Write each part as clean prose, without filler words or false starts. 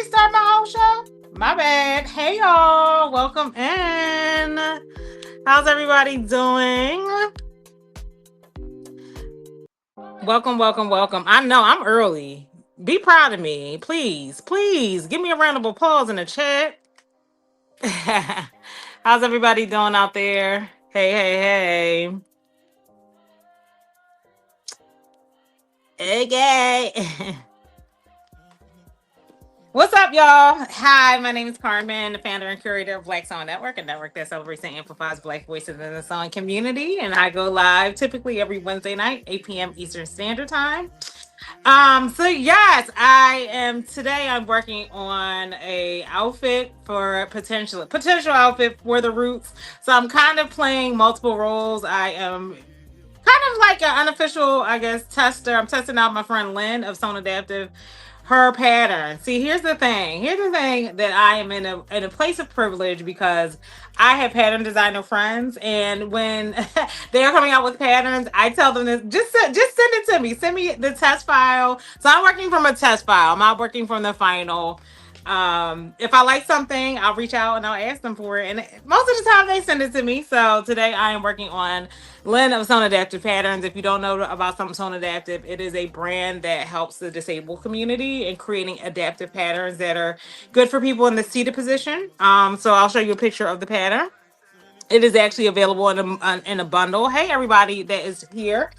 restart my whole show? My bad. Hey y'all, welcome in. How's everybody doing? Welcome, welcome, welcome. I know I'm early. Be proud of me, please. Please give me a round of applause in the chat. How's everybody doing out there? Hey, hey, hey. Okay. What's up, y'all? Hi, my name is Carmen, the founder and curator of Black Sewn Network, a network that celebrates and amplifies Black voices in the sewing community. And I go live typically every Wednesday night, 8 p.m. Eastern Standard Time. So yes, I am today. I'm working on a outfit for potential outfit for the Roots. So I'm kind of playing multiple roles. I am kind of like an unofficial, I guess, tester. I'm testing out my friend Lynn of Sewn Adaptive, her pattern. See, here's the thing. Here's the thing that I am in a place of privilege because I have pattern designer friends, and when they are coming out with patterns, I tell them this: just send it to me. Send me the test file. So I'm working from a test file. I'm not working from the final. If I like something, I'll reach out and I'll ask them for it. And most of the time they send it to me. So today I am working on Lynn of Sewn Adaptive Patterns. If you don't know about something Sewn Adaptive, it is a brand that helps the disabled community in creating adaptive patterns that are good for people in the seated position. So I'll show you a picture of the pattern. It is actually available in a bundle. Hey, everybody that is here.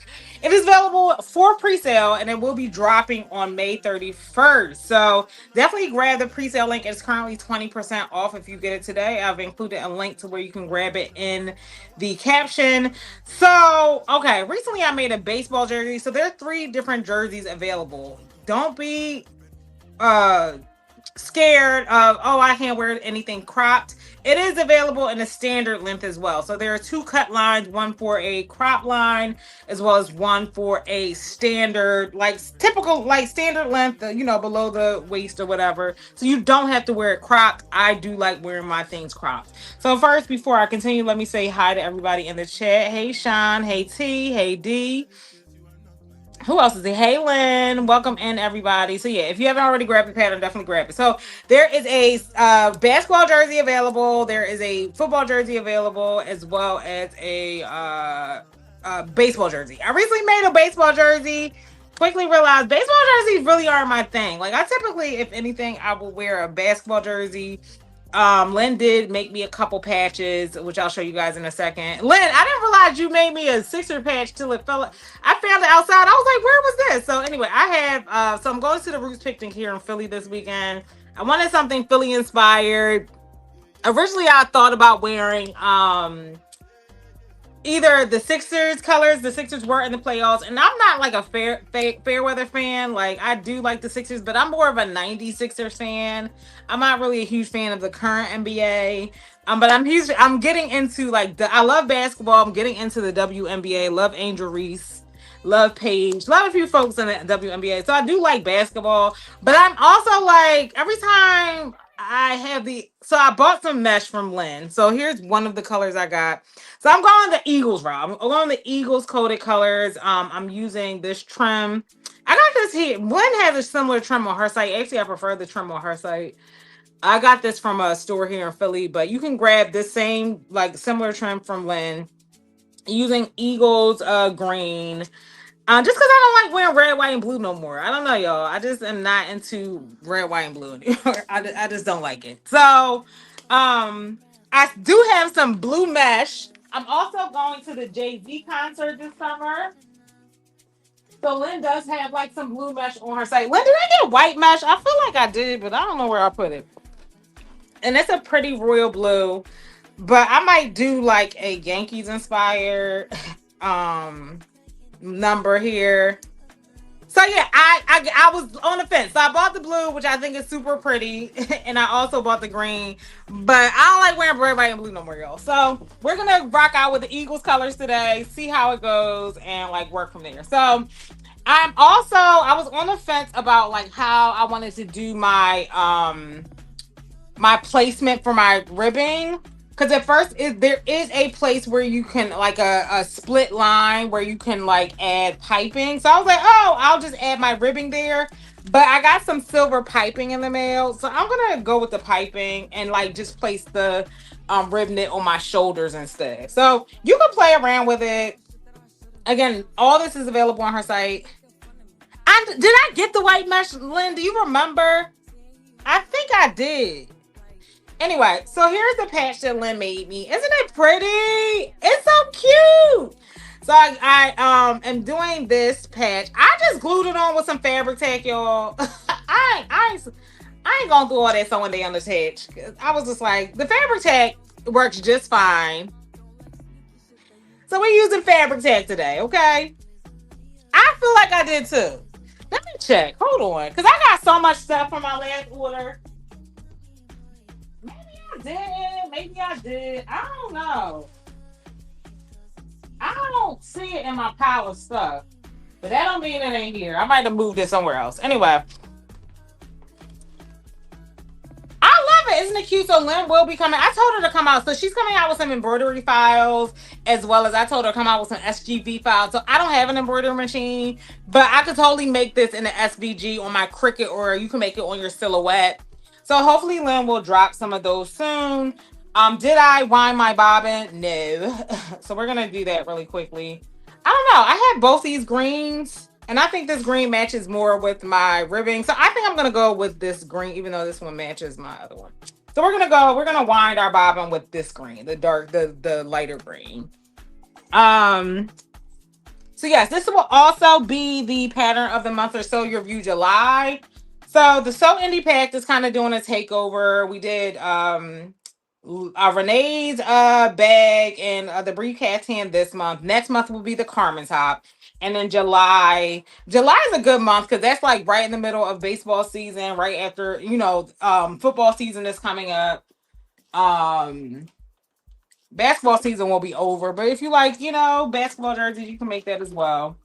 It is available for pre-sale and it will be dropping on May 31st. So definitely grab the pre-sale link. It's currently 20% off if you get it today. I've included a link to where you can grab it in the caption. So, okay, recently I made a baseball jersey. So there are 3 different jerseys available. Don't be scared of, oh, I can't wear anything cropped. It is available in a standard length as well. So there are 2 cut lines, one for a crop line as well as one for a standard, like typical, like standard length, below the waist or whatever. So you don't have to wear it cropped. I do like wearing my things cropped. So first, before I continue, let me say hi to everybody in the chat. Hey Sean, hey T, hey D. Who else is it? Hey, Lynn. Welcome in, everybody. So, yeah, if you haven't already grabbed the pattern, definitely grab it. So, there is a basketball jersey available. There is a football jersey available, as well as a baseball jersey. I recently made a baseball jersey. Quickly realized baseball jerseys really aren't my thing. Like, I typically, if anything, I will wear a basketball jersey. Lynn did make me a couple patches, which I'll show you guys in a second. Lynn, I didn't realize you made me a Sixer patch till it fell. I found it outside. I was like, where was this? So anyway, I have, so I'm going to the Roots picnic here in Philly this weekend. I wanted something Philly inspired. Originally, I thought about wearing, either the Sixers colors. The Sixers were in the playoffs, and I'm not like a fair weather fan. Like, I do like the Sixers, but I'm more of a 90s Sixers fan. I'm not really a huge fan of the current NBA. But I'm getting into like I love basketball. I'm getting into the WNBA. Love Angel Reese. Love Paige. Love a few folks in the WNBA. So I do like basketball. But I'm also like, every time so I bought some mesh from Lynn. So here's one of the colors I got. So I'm going the Eagles route. I'm going the Eagles coated colors. I'm using this trim. I got this here. Lynn has a similar trim on her site. Actually, I prefer the trim on her site. I got this from a store here in Philly, but you can grab this same, like, similar trim from Lynn using Eagles green. Just because I don't like wearing red, white, and blue no more. I don't know, y'all. I just am not into red, white, and blue anymore. I just don't like it. So, I do have some blue mesh. I'm also going to the Jay-Z concert this summer. So Lynn does have like some blue mesh on her site. Lynn, did I get white mesh? I feel like I did, but I don't know where I put it. And it's a pretty royal blue. But I might do like a Yankees inspired number here. So yeah, I was on the fence. So I bought the blue, which I think is super pretty, and I also bought the green. But I don't like wearing red, white, and blue no more, y'all. So we're gonna rock out with the Eagles colors today, see how it goes, and like work from there. So I was on the fence about like how I wanted to do my my placement for my ribbing. Because at first, there is a place where you can, like a split line where you can like add piping. So I was like, oh, I'll just add my ribbing there. But I got some silver piping in the mail, so I'm gonna go with the piping and like just place the rib knit on my shoulders instead. So you can play around with it. Again, all this is available on her site. And did I get the white mesh, Lynn? Do you remember? I think I did. Anyway, so here's the patch that Lynn made me. Isn't it pretty? It's so cute. So I am doing this patch. I just glued it on with some fabric tack, y'all. I ain't gonna do all that sewing day on this patch. I was just like, the fabric tack works just fine. So we're using fabric tack today, okay? I feel like I did too. Let me check. Hold on, because I got so much stuff from my last order. Maybe I did. Maybe I did. I don't know. I don't see it in my pile of stuff. But that don't mean it ain't here. I might have moved it somewhere else. Anyway. I love it. Isn't it cute? So Lynn will be coming. I told her to come out. So she's coming out with some embroidery files, as well as I told her to come out with some SGV files. So I don't have an embroidery machine, but I could totally make this in the SVG on my Cricut, or you can make it on your Silhouette. So hopefully Lynn will drop some of those soon. Did I wind my bobbin? No. So we're gonna do that really quickly. I don't know. I have both these greens, and I think this green matches more with my ribbing. So I think I'm gonna go with this green, even though this one matches my other one. So we're gonna wind our bobbin with this green, the dark, the lighter green. Um, so yes, this will also be the pattern of the month or so your review July. So the Sew Indie Pack is kind of doing a takeover. We did Renee's bag and the Brie Catan this month. Next month will be the Carmen top. And then July is a good month because that's like right in the middle of baseball season, right after, football season is coming up. Um, Basketball season will be over, but if you like, basketball jerseys, you can make that as well.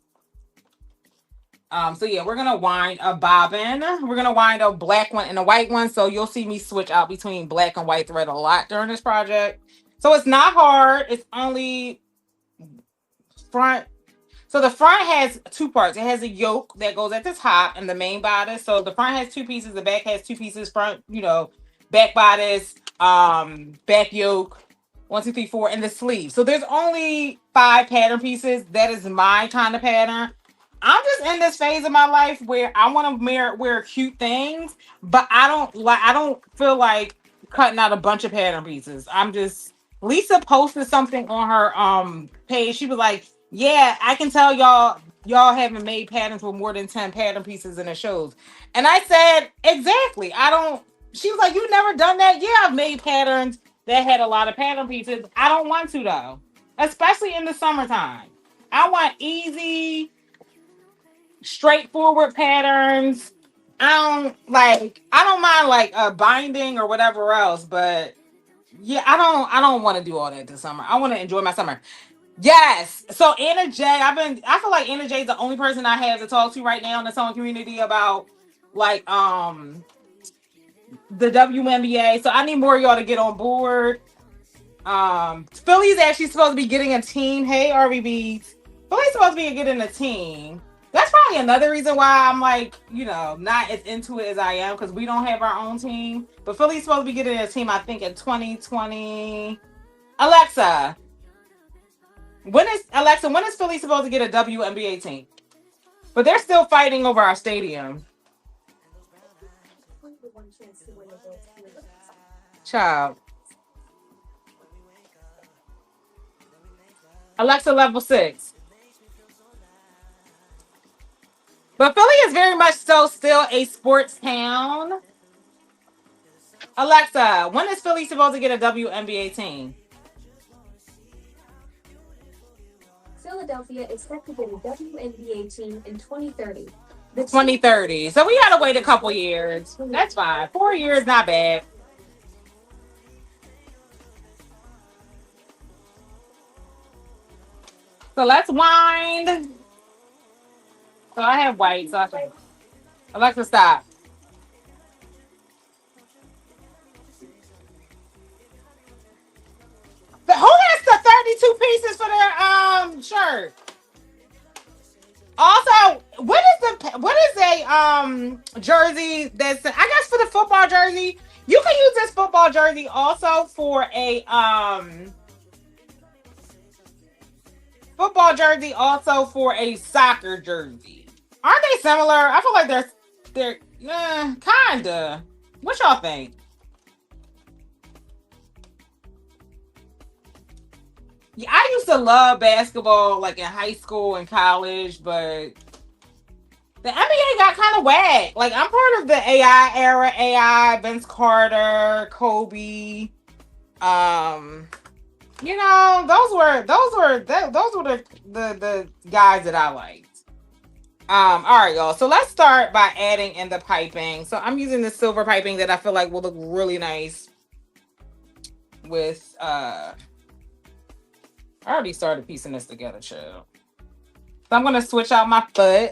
So yeah, we're gonna wind a bobbin. We're gonna wind a black one and a white one. So you'll see me switch out between black and white thread a lot during this project. So it's not hard. It's only front. So the front has two parts. It has a yoke that goes at the top and the main bodice. So the front has two pieces. The back has two pieces. Front, back bodice, back yoke. 1, 2, 3, 4, and the sleeve. So there's only 5 pattern pieces. That is my kind of pattern. I'm just in this phase of my life where I want to wear cute things, but I don't feel like cutting out a bunch of pattern pieces. I'm just Lisa posted something on her page. She was like, "Yeah, I can tell y'all haven't made patterns with more than 10 pattern pieces in the shows." And I said, "Exactly. I don't." She was like, "You've never done that?" Yeah, I've made patterns that had a lot of pattern pieces. I don't want to though, especially in the summertime. I want easy, straightforward patterns. I don't mind like a binding or whatever else, but yeah, I don't want to do all that this summer. I want to enjoy my summer. Yes. So Anna J, I feel like Anna J is the only person I have to talk to right now in the sewing community about like the WNBA. So I need more of y'all to get on board. Philly's actually supposed to be getting a team. Hey, RBBs. Philly's supposed to be getting a team. That's probably another reason why I'm like, not as into it as I am, because we don't have our own team. But Philly's supposed to be getting a team, I think, in 2020. Alexa, when is Philly supposed to get a WNBA team? But they're still fighting over our stadium. Child. Alexa level 6. But Philly is very much so still a sports town. Alexa, when is Philly supposed to get a WNBA team? Philadelphia is set to get a WNBA team in 2030. 2030. So we gotta wait a couple years. That's fine. 4 years, not bad. So let's wind. So I have white. So I can... Alexa, stop. But who has the 32 pieces for their shirt? Also, what is what is a jersey that's, I guess, for the football jersey? You can use this football jersey also for a football jersey, also for a soccer jersey. Aren't they similar? I feel like they're kinda. What y'all think? Yeah, I used to love basketball like in high school and college, but the NBA got kind of whack. Like I'm part of the AI era, AI, Vince Carter, Kobe. Um, those were the guys that I liked. All right, y'all. So let's start by adding in the piping. So I'm using the silver piping that I feel like will look really nice with I already started piecing this together, chill. So I'm gonna switch out my foot.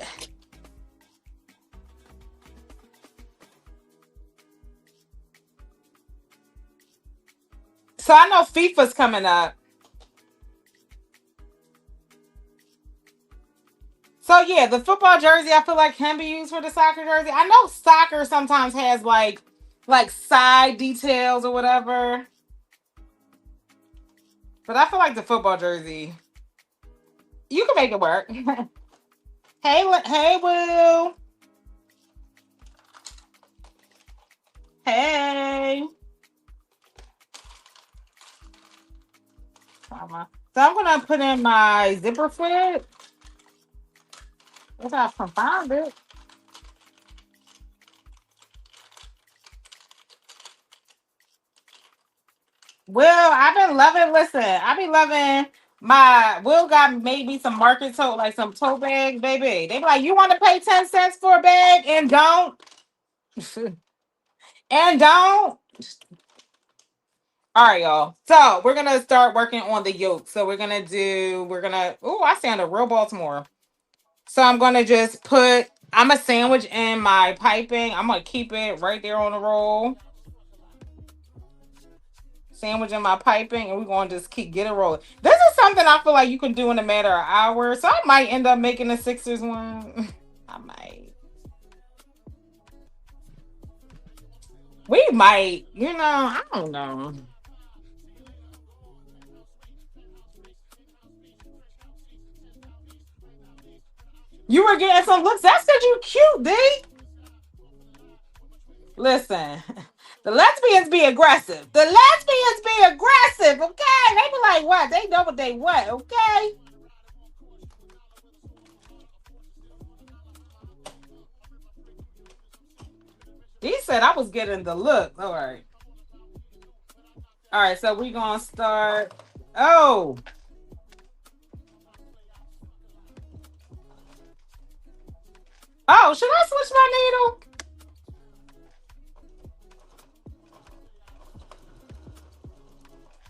So I know FIFA's coming up. So yeah, the football jersey I feel like can be used for the soccer jersey. I know soccer sometimes has like side details or whatever, but I feel like the football jersey you can make it work. Hey, Will. Hey. So I'm gonna put in my zipper foot. If I can find it. Will, I've been loving. Listen, I've been loving my. Will got made me some market tote, like some tote bags, baby. They be like, you want to pay 10 cents for a bag and don't, and don't. All right, y'all. So we're gonna start working on the yolk. So we're gonna. Oh, I sounded real Baltimore. So I'm gonna just put. I'm a sandwich in my piping. I'm gonna keep it right there on the roll. Sandwich in my piping, and we're gonna just keep get it rolling. This is something I feel like you can do in a matter of hours. So I might end up making a Sixers one. I might. We might. I don't know. You were getting some looks. That's because you cute, D. Listen, the lesbians be aggressive. The lesbians be aggressive, okay? They be like, what? They know what they want, okay? He said I was getting the look. All right. All right, so we're going to start. Oh. Oh, should I switch my needle?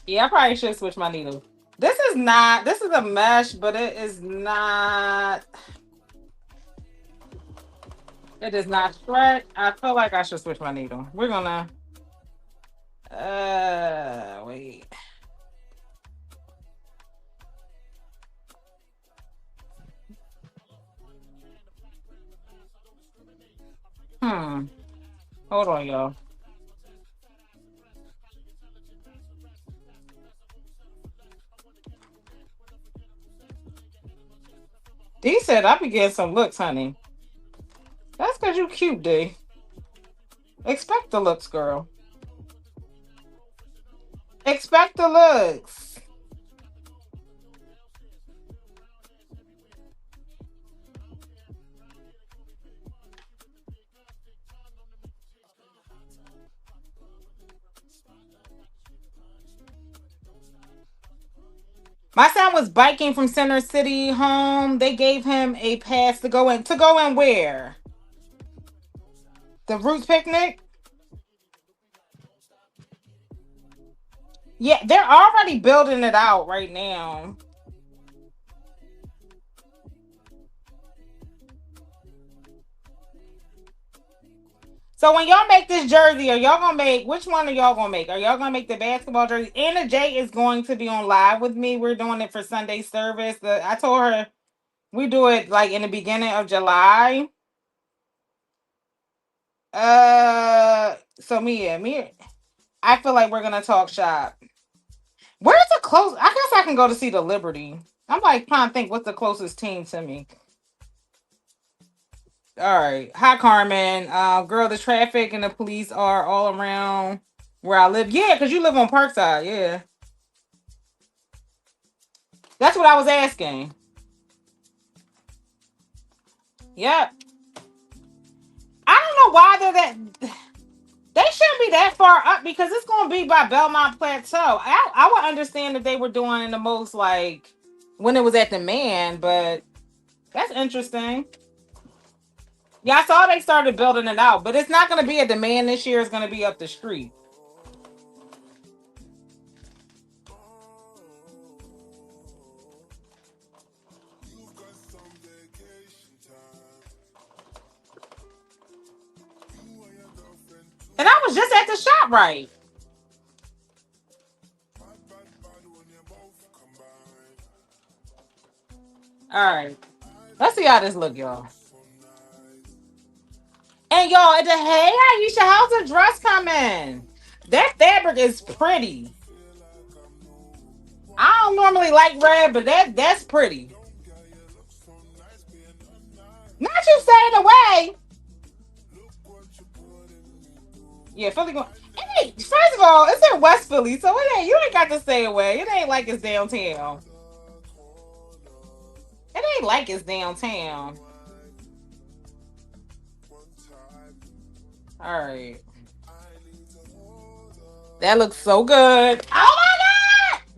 Yeah, I probably should switch my needle. This is a mesh, but it is not stretch. I feel like I should switch my needle. We're gonna, wait. Hmm. Hold on, y'all. D said I be getting some looks, honey. That's because you cute, D. Expect the looks, girl. Expect the looks. My son was biking from Center City home. They gave him a pass to go in. To go in where? The Roots Picnic? Yeah, they're already building it out right now. So when y'all make this jersey, are y'all gonna make which one are y'all gonna make? Are y'all gonna make the basketball jersey? Anna J is going to be on live with me. We're doing it for Sunday service. I told her we do it like in the beginning of July. So Mia, I feel like we're gonna talk shop. Where's the close? I guess I can go to see the Liberty. I'm like trying to think what's the closest team to me. All right. Hi, Carmen. Girl, the traffic and the police are all around where I live. Yeah, because you live on Parkside. Yeah. That's what I was asking. Yep. I don't know why they're that. They shouldn't be that far up because it's going to be by Belmont Plateau. I would understand if they were doing in the most like when it was at the man, but that's interesting. Yeah, I saw they started building it out, but it's not going to be at the man this year. It's going to be up the street. And I was just at the shop, right? All right. Let's see how this look, y'all. And y'all, at the hey, Aisha, how's the dress coming? That fabric is pretty. I don't normally like red, but that's pretty. Not you saying away. Yeah, Philly going. It ain't, first of all, it's in West Philly, so it ain't. You ain't got to stay away. It ain't like it's downtown. It ain't like it's downtown. All right. That looks so good. Oh my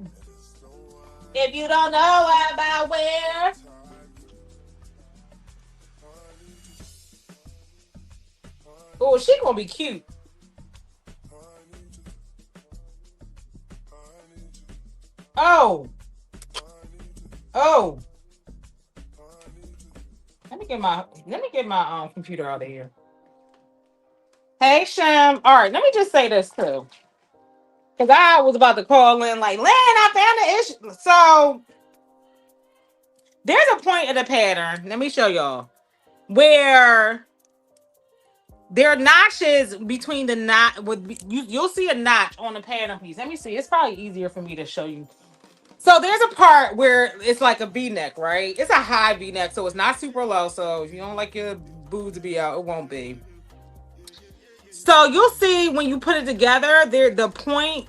god! If you don't know about where, oh, she gonna be cute. Oh, oh. Let me get my computer out of here. Hey Shem. All right, let me just say this too. Because I was about to call in like, Lynn, I found the issue. So there's a point in the pattern. Let me show y'all. Where there are notches between the knot with you'll see a notch on the pattern piece. Let me see. It's probably easier for me to show you. So there's a part where it's like a V-neck, right? It's a high V-neck, so it's not super low. So if you don't like your boobs to be out, it won't be. So you'll see when you put it together, there the point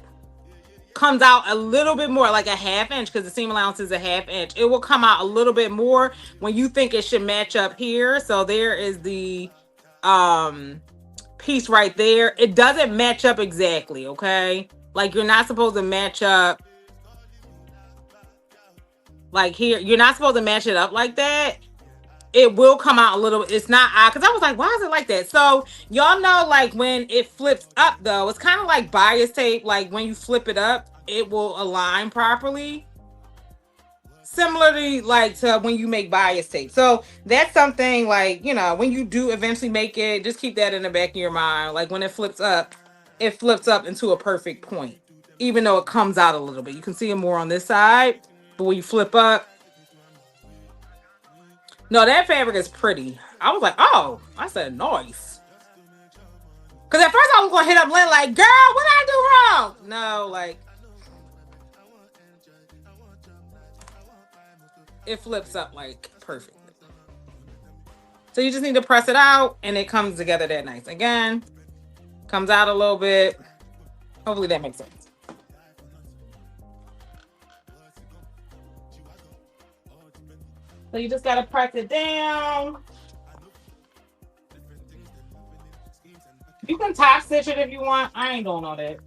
comes out a little bit more, like a half inch, because the seam allowance is a half inch. It will come out a little bit more when you think it should match up here. So there is the piece right there. It doesn't match up exactly, okay? Like you're not supposed to match up like here. You're not supposed to match it up like that. It will come out a little. It's not odd because I was like, why is it like that? So y'all know, like when it flips up though, it's kind of like bias tape. Like when you flip it up, it will align properly. Similarly, like to when you make bias tape. So that's something like, when you do eventually make it, just keep that in the back of your mind. Like when it flips up into a perfect point, even though it comes out a little bit. You can see it more on this side, but when you flip up, no, that fabric is pretty. I was like, oh, I said nice. Because at first I was going to hit up Lynn like, girl, what did I do wrong? No, like, it flips up like perfect. So you just need to press it out and it comes together that nice. Again, comes out a little bit. Hopefully that makes sense. So you just got to press it down. You can top stitch it if you want. I ain't doing all that.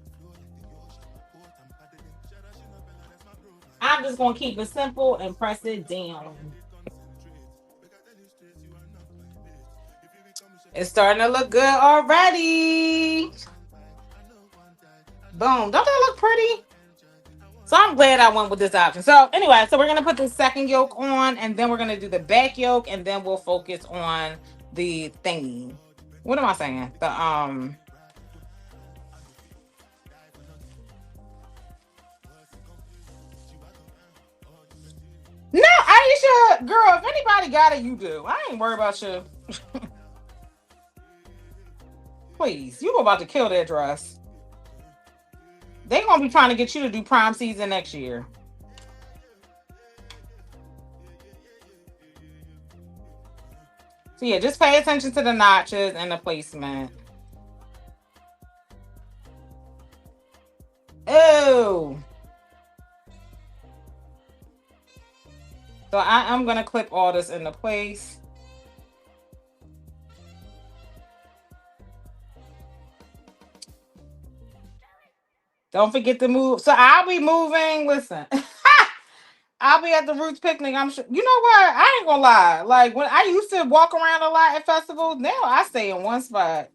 I'm just going to keep it simple and press it down. It's starting to look good already. Boom. Don't that look pretty? So I'm glad I went with this option. So anyway, so we're going to put the second yoke on and then we're going to do the back yoke and then we'll focus on the thingy. What am I saying? No, Aisha, girl, if anybody got it, you do. I ain't worried about you. Please, you about to kill that dress. They gonna be trying to get you to do prom season next year. So yeah, just pay attention to the notches and the placement. Oh. So I'm gonna clip all this into place. Don't forget to move. So I'll be moving. Listen, I'll be at the Roots picnic. I'm sure. You know what? I ain't gonna lie. Like when I used to walk around a lot at festivals, now I stay in one spot.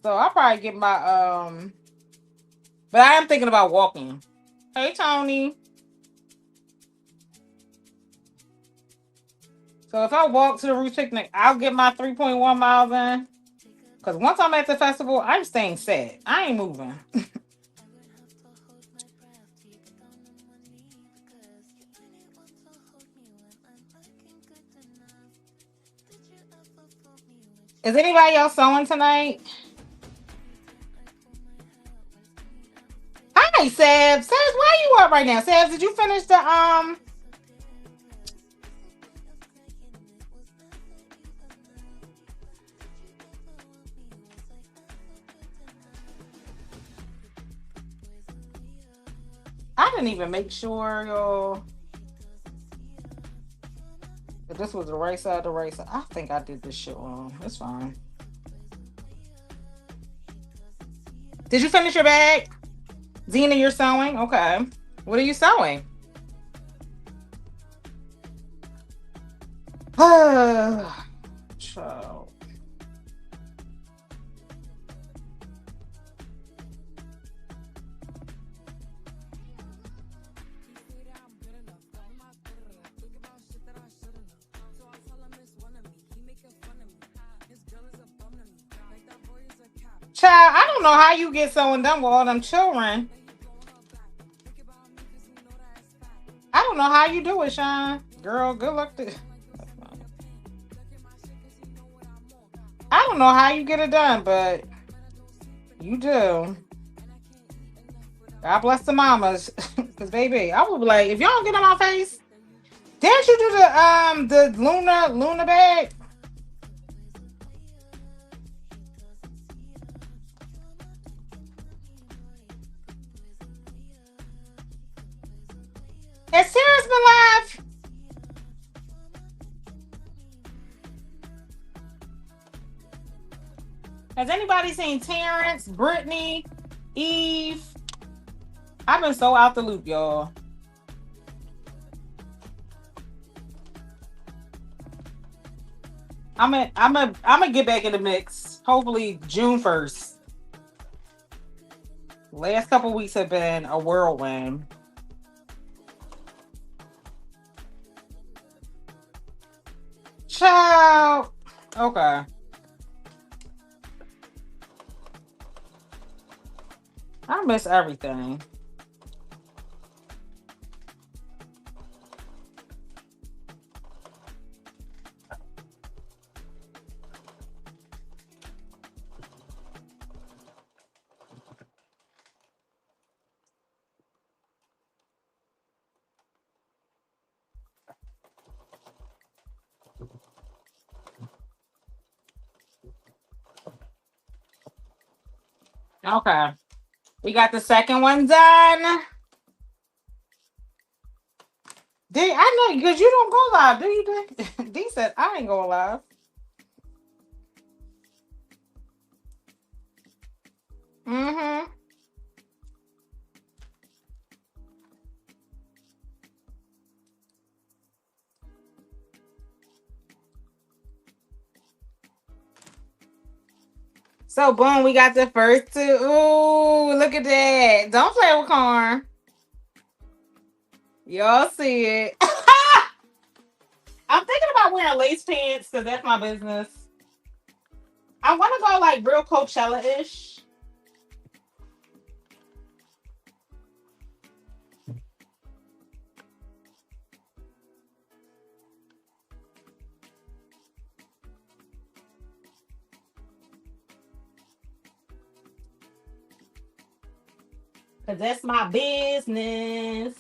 So I'll probably get my But I am thinking about walking. Hey Tony. So if I walk to the Roots picnic, I'll get my 3.1 miles in. Cause once I'm at the festival, I'm staying set. I ain't moving. Is anybody else sewing tonight? Hi, Sebs. Sebs, where you up right now? Sebs, did you finish the I didn't even make sure, y'all. If this was the right side, the right side. I think I did this shit wrong. It's fine. Did you finish your bag? Zena, you're sewing? Okay. What are you sewing? Child. Child, I don't know how you get sewing done with all them children. I don't know how you do it, Sean. Girl, good luck to. I don't know how you get it done, but you do. God bless the mamas. Cause baby, I would be like, if y'all don't get on my face, didn't you do the Luna bag? Has Sarah's been live? Has anybody seen Terrence, Brittany, Eve? I've been so out the loop, y'all. I'm gonna get back in the mix. Hopefully June 1st. Last couple weeks have been a whirlwind. Ciao. Okay. I miss everything. Okay. We got the second one done. I know because you don't go live, do you? D said I ain't going live. Mm-hmm. So boom, we got the first two. Ooh, look at that. Don't play with corn. Y'all see it. I'm thinking about wearing lace pants because that's my business. I want to go like real Coachella-ish. Cause that's my business.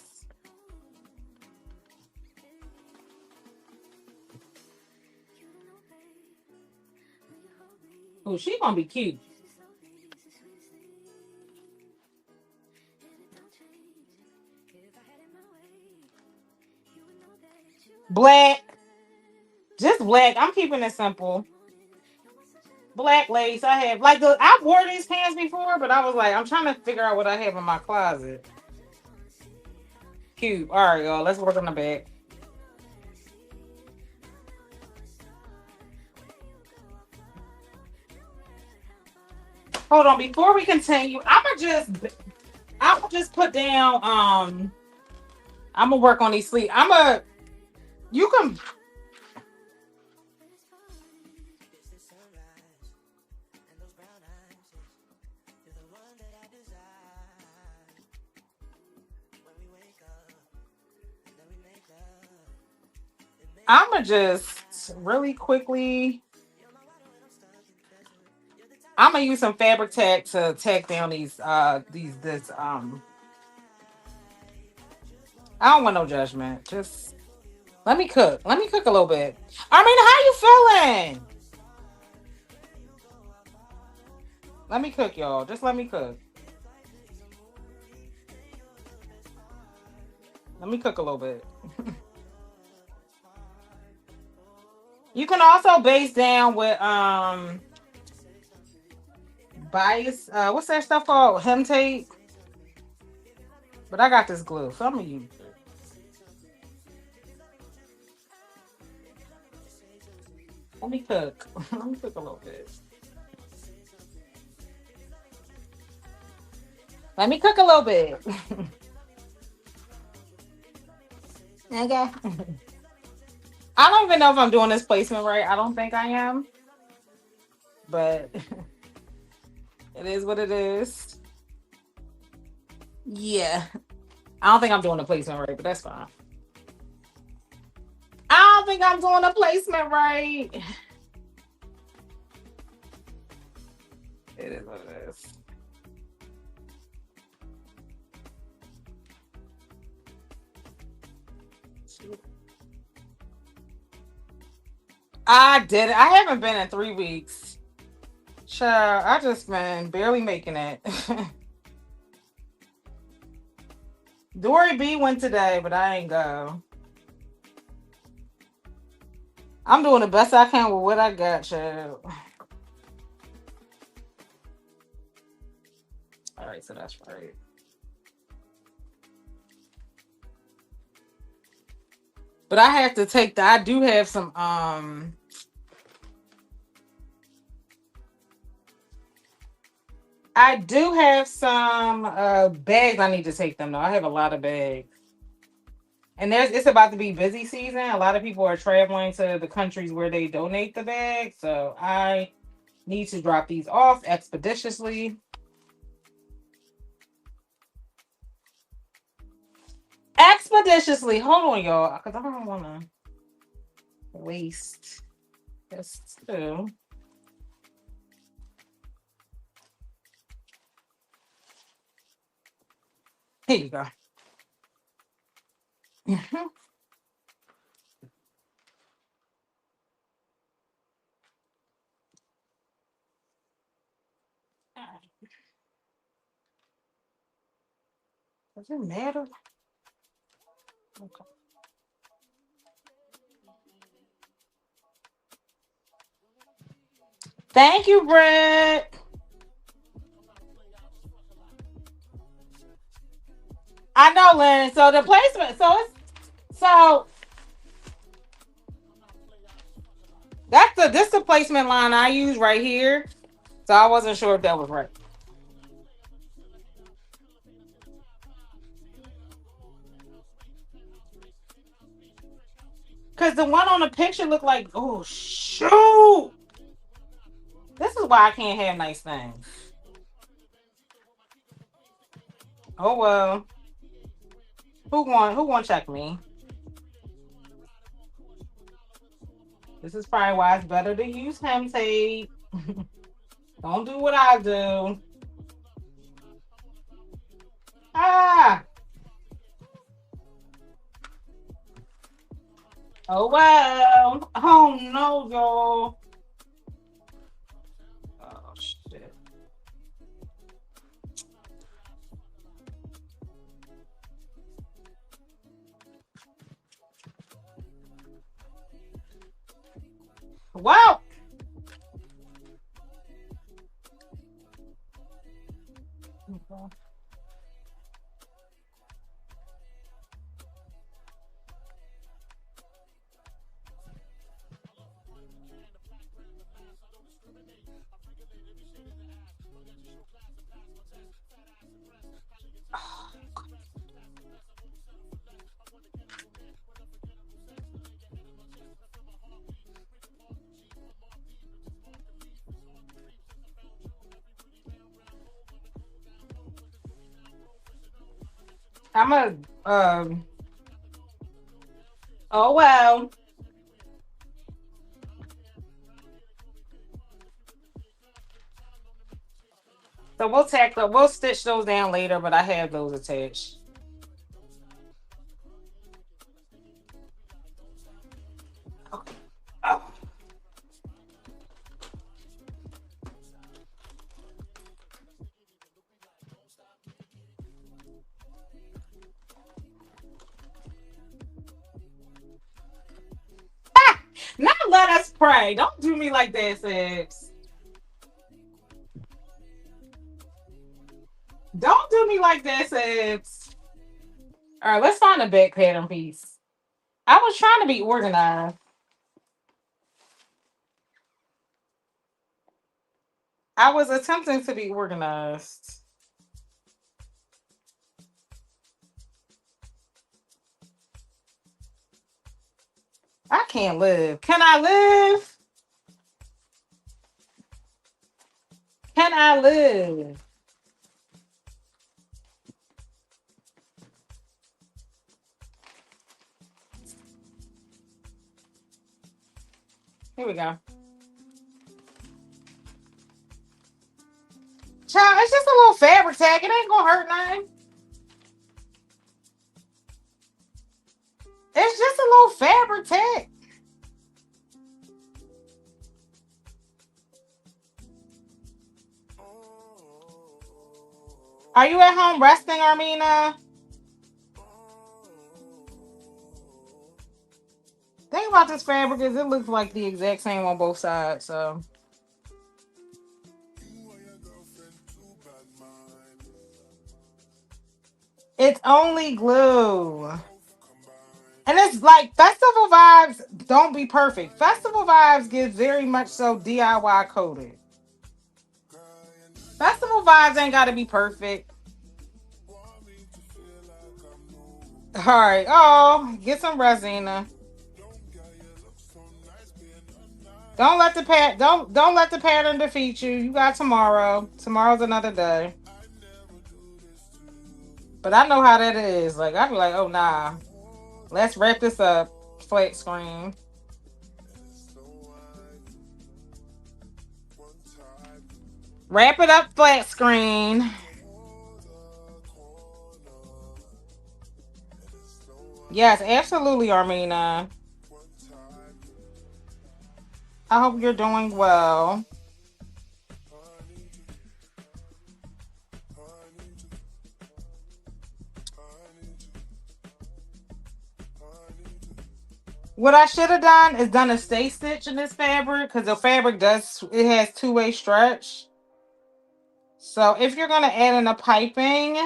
Oh, she gonna be cute. Black. Just black. I'm keeping it simple. Black lace. I have like I wore these pants before, but I was like, I'm trying to figure out what I have in my closet. Cute. All right, y'all. Let's work on the back. Hold on. Before we continue, I'm gonna just put down. I'm gonna work on these sleeves. You can. I'm gonna just really quickly. I'm gonna use some fabric tack to tack down these this I don't want no judgment. Just let me cook. Let me cook a little bit. I mean, how you feeling? Let me cook, y'all. Just let me cook. Let me cook a little bit. You can also base down with bias. What's that stuff called? Hem tape. But I got this glue, so I'm gonna use it. Let me cook. Let me cook a little bit. Let me cook a little bit. Okay. I don't even know if I'm doing this placement right. I don't think I am. But it is what it is. Yeah. I don't think I'm doing the placement right, but that's fine. I don't think I'm doing the placement right. It is what it is. I did it. I haven't been in 3 weeks. Child, I just been barely making it. Dory B went today, but I ain't go. I'm doing the best I can with what I got, child. All right, so that's right. But I have to take I do have some I do have some bags I need to take them though. I have a lot of bags. And it's about to be busy season. A lot of people are traveling to the countries where they donate the bags. So I need to drop these off expeditiously. Expeditiously. Hold on, y'all, because I don't want to waste this too. Here you go. Does it matter? Okay. Thank you, Brett. I know, Lynn. So the placement, so this the placement line I use right here. So I wasn't sure if that was right. Cause the one on the picture looked like, oh shoot. This is why I can't have nice things. Oh well. Who want to check me? This is probably why it's better to use hem tape. Don't do what I do. Ah. Oh well. Oh no, y'all. Oh shit. Well. I'm a oh well. So we'll stitch those down later, but I have those attached. Okay. Oh. Now let us pray. Don't do me like that, sis. Don't do me like that, sis. All right, let's find a back pattern piece. I was trying to be organized. I was attempting to be organized. I can't live. Can I live? Can I live? Here we go. Child, it's just a little fabric tag. It ain't gonna hurt nothing. It's just a little fabric tag. Are you at home resting, Armina? Thing about this fabric is it looks like the exact same on both sides. So it's only glue. And it's like festival vibes don't be perfect. Festival vibes get very much so DIY coded. Festival vibes ain't gotta be perfect. All right. Oh, get some Resina. Don't let the pattern defeat you. You got tomorrow. Tomorrow's another day. But I know how that is. Like I be like, oh nah. Let's wrap this up. Flat screen. Wrap it up, flat screen. Yes, absolutely, Armina. I hope you're doing well. What I should have done is done a stay stitch in this fabric because the fabric it has two-way stretch. So if you're gonna add in a piping,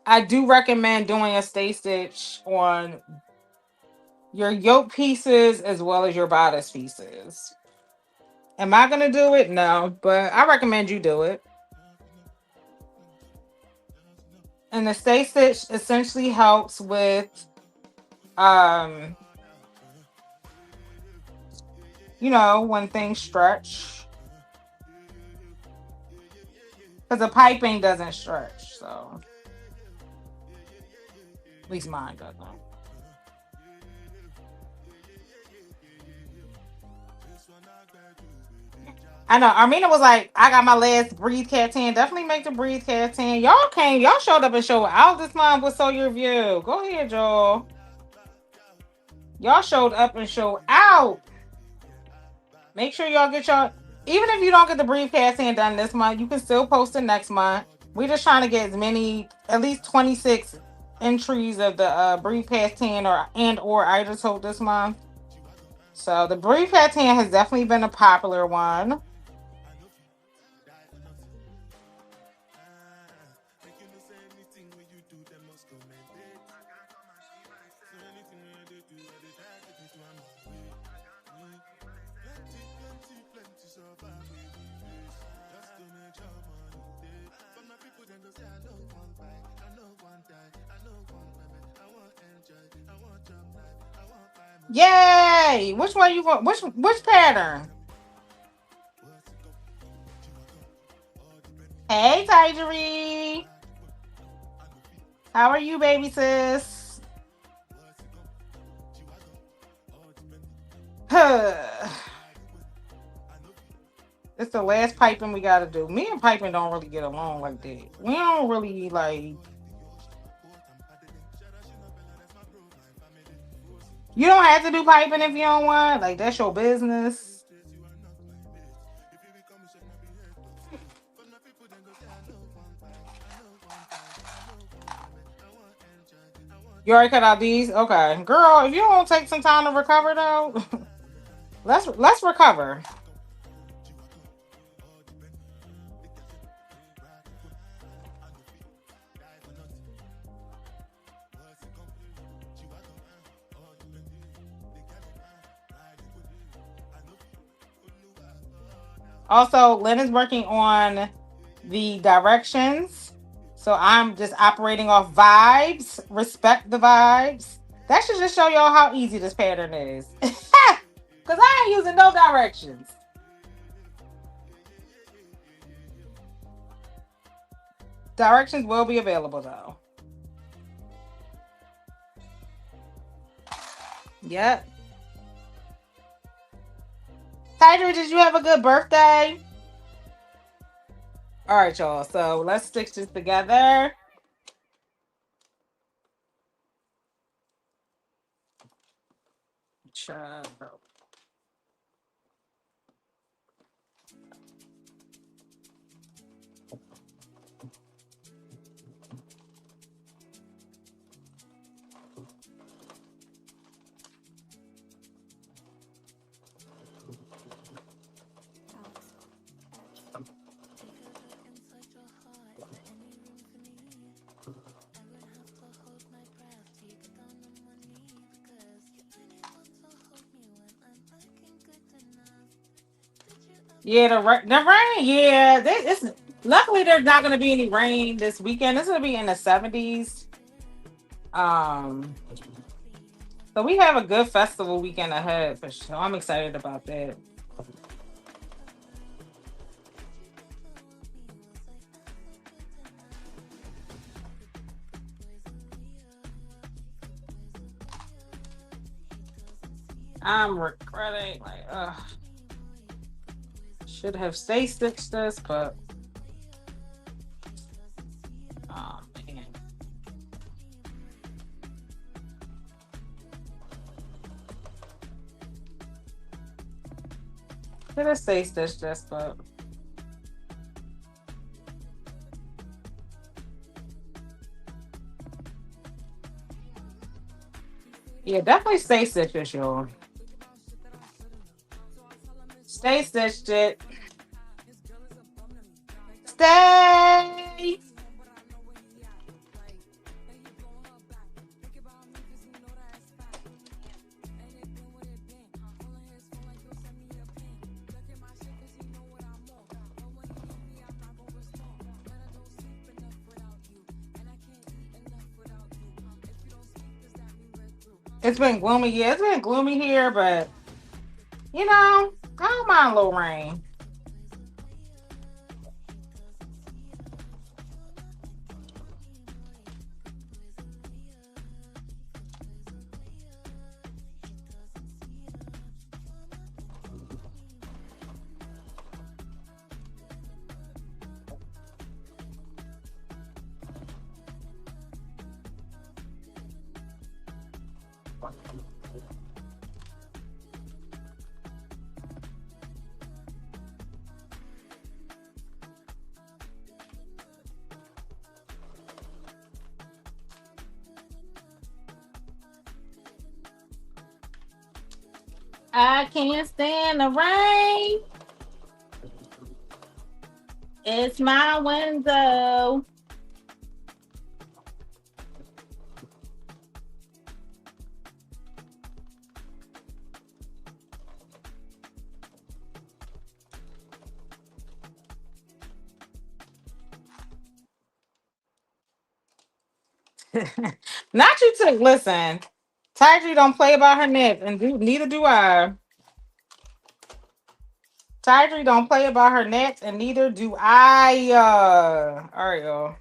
I do recommend doing a stay stitch on your yoke pieces as well as your bodice pieces. Am I gonna do it? No, but I recommend you do it. And the stay stitch essentially helps with when things stretch. Because the piping doesn't stretch, so at least mine doesn't. I know. Armina was like, I got my last breathe cat tan. Definitely make the breathe cat tan. Y'all showed up and showed out this month with So Your View. Go ahead, y'all. Y'all showed up and showed out. Make sure y'all get y'all, even if you don't get the breathe cat tan done this month, you can still post it next month. We're just trying to get as many, at least 26 entries of the breathe cat tan or Ida told this month. So the breathe cat tan has definitely been a popular one. Yay! Which one you want? Which pattern? Hey, Tyjery. How are you, baby sis? It's the last piping we gotta do. Me and piping don't really get along like that. We don't really like. You don't have to do piping if you don't want. Like that's your business. You already cut out these? Okay. Girl, if you don't take some time to recover though, let's recover. Also, Lynn is working on the directions. So I'm just operating off vibes. Respect the vibes. That should just show y'all how easy this pattern is. Because I ain't using no directions. Directions will be available though. Yep. Tiger, did you have a good birthday? All right, y'all. So let's stitch this together. Child. Yeah, the rain. Yeah, luckily there's not going to be any rain this weekend. It's going to be in the 70s. So we have a good festival weekend ahead for sure. I'm excited about that. I'm regretting, like, should have stay stitched this, but oh man. Should have stay stitched this, but yeah, definitely stay stitched this, y'all. Stay stitched it. Stay. It's been gloomy. Yeah, it's been gloomy here, but you know, I don't mind a little rain. I can't stand the rain. It's my window. Not you took. Listen, Tiger don't play about her neck, and neither do I. Tiger don't play about her neck, and neither do I. All right, y'all.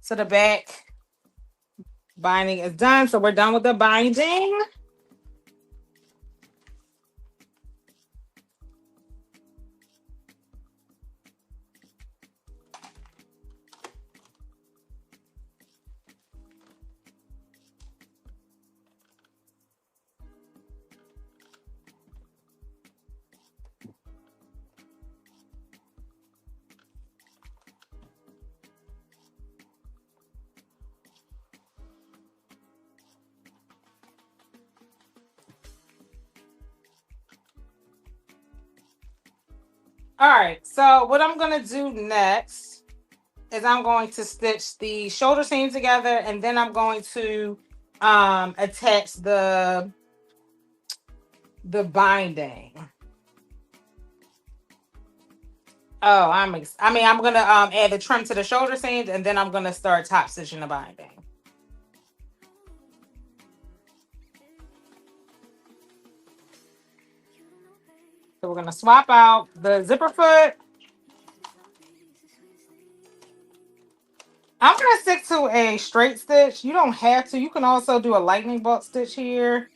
So the back binding is done. So we're done with the binding. All right, so what I'm gonna do next is I'm going to stitch the shoulder seam together, and then I'm going to attach the binding. Oh, I'm gonna add the trim to the shoulder seams, and then I'm gonna start top stitching the binding. So we're gonna swap out the zipper foot. I'm gonna stick to a straight stitch. You don't have to. You can also do a lightning bolt stitch here.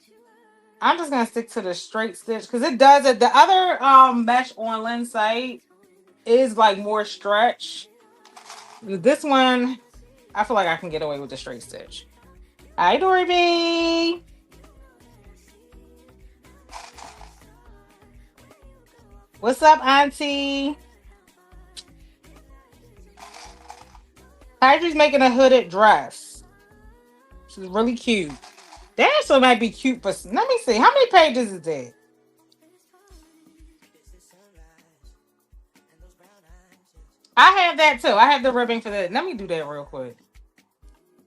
I'm just gonna stick to the straight stitch because it does it. The other mesh on Lynn's site is like more stretch. This one, I feel like I can get away with the straight stitch. Hi, Dory B. What's up, Auntie? Audrey's making a hooded dress. She's really cute. That actually might be cute, but let me see. How many pages is it? I have that too. I have the ribbing for that. Let me do that real quick.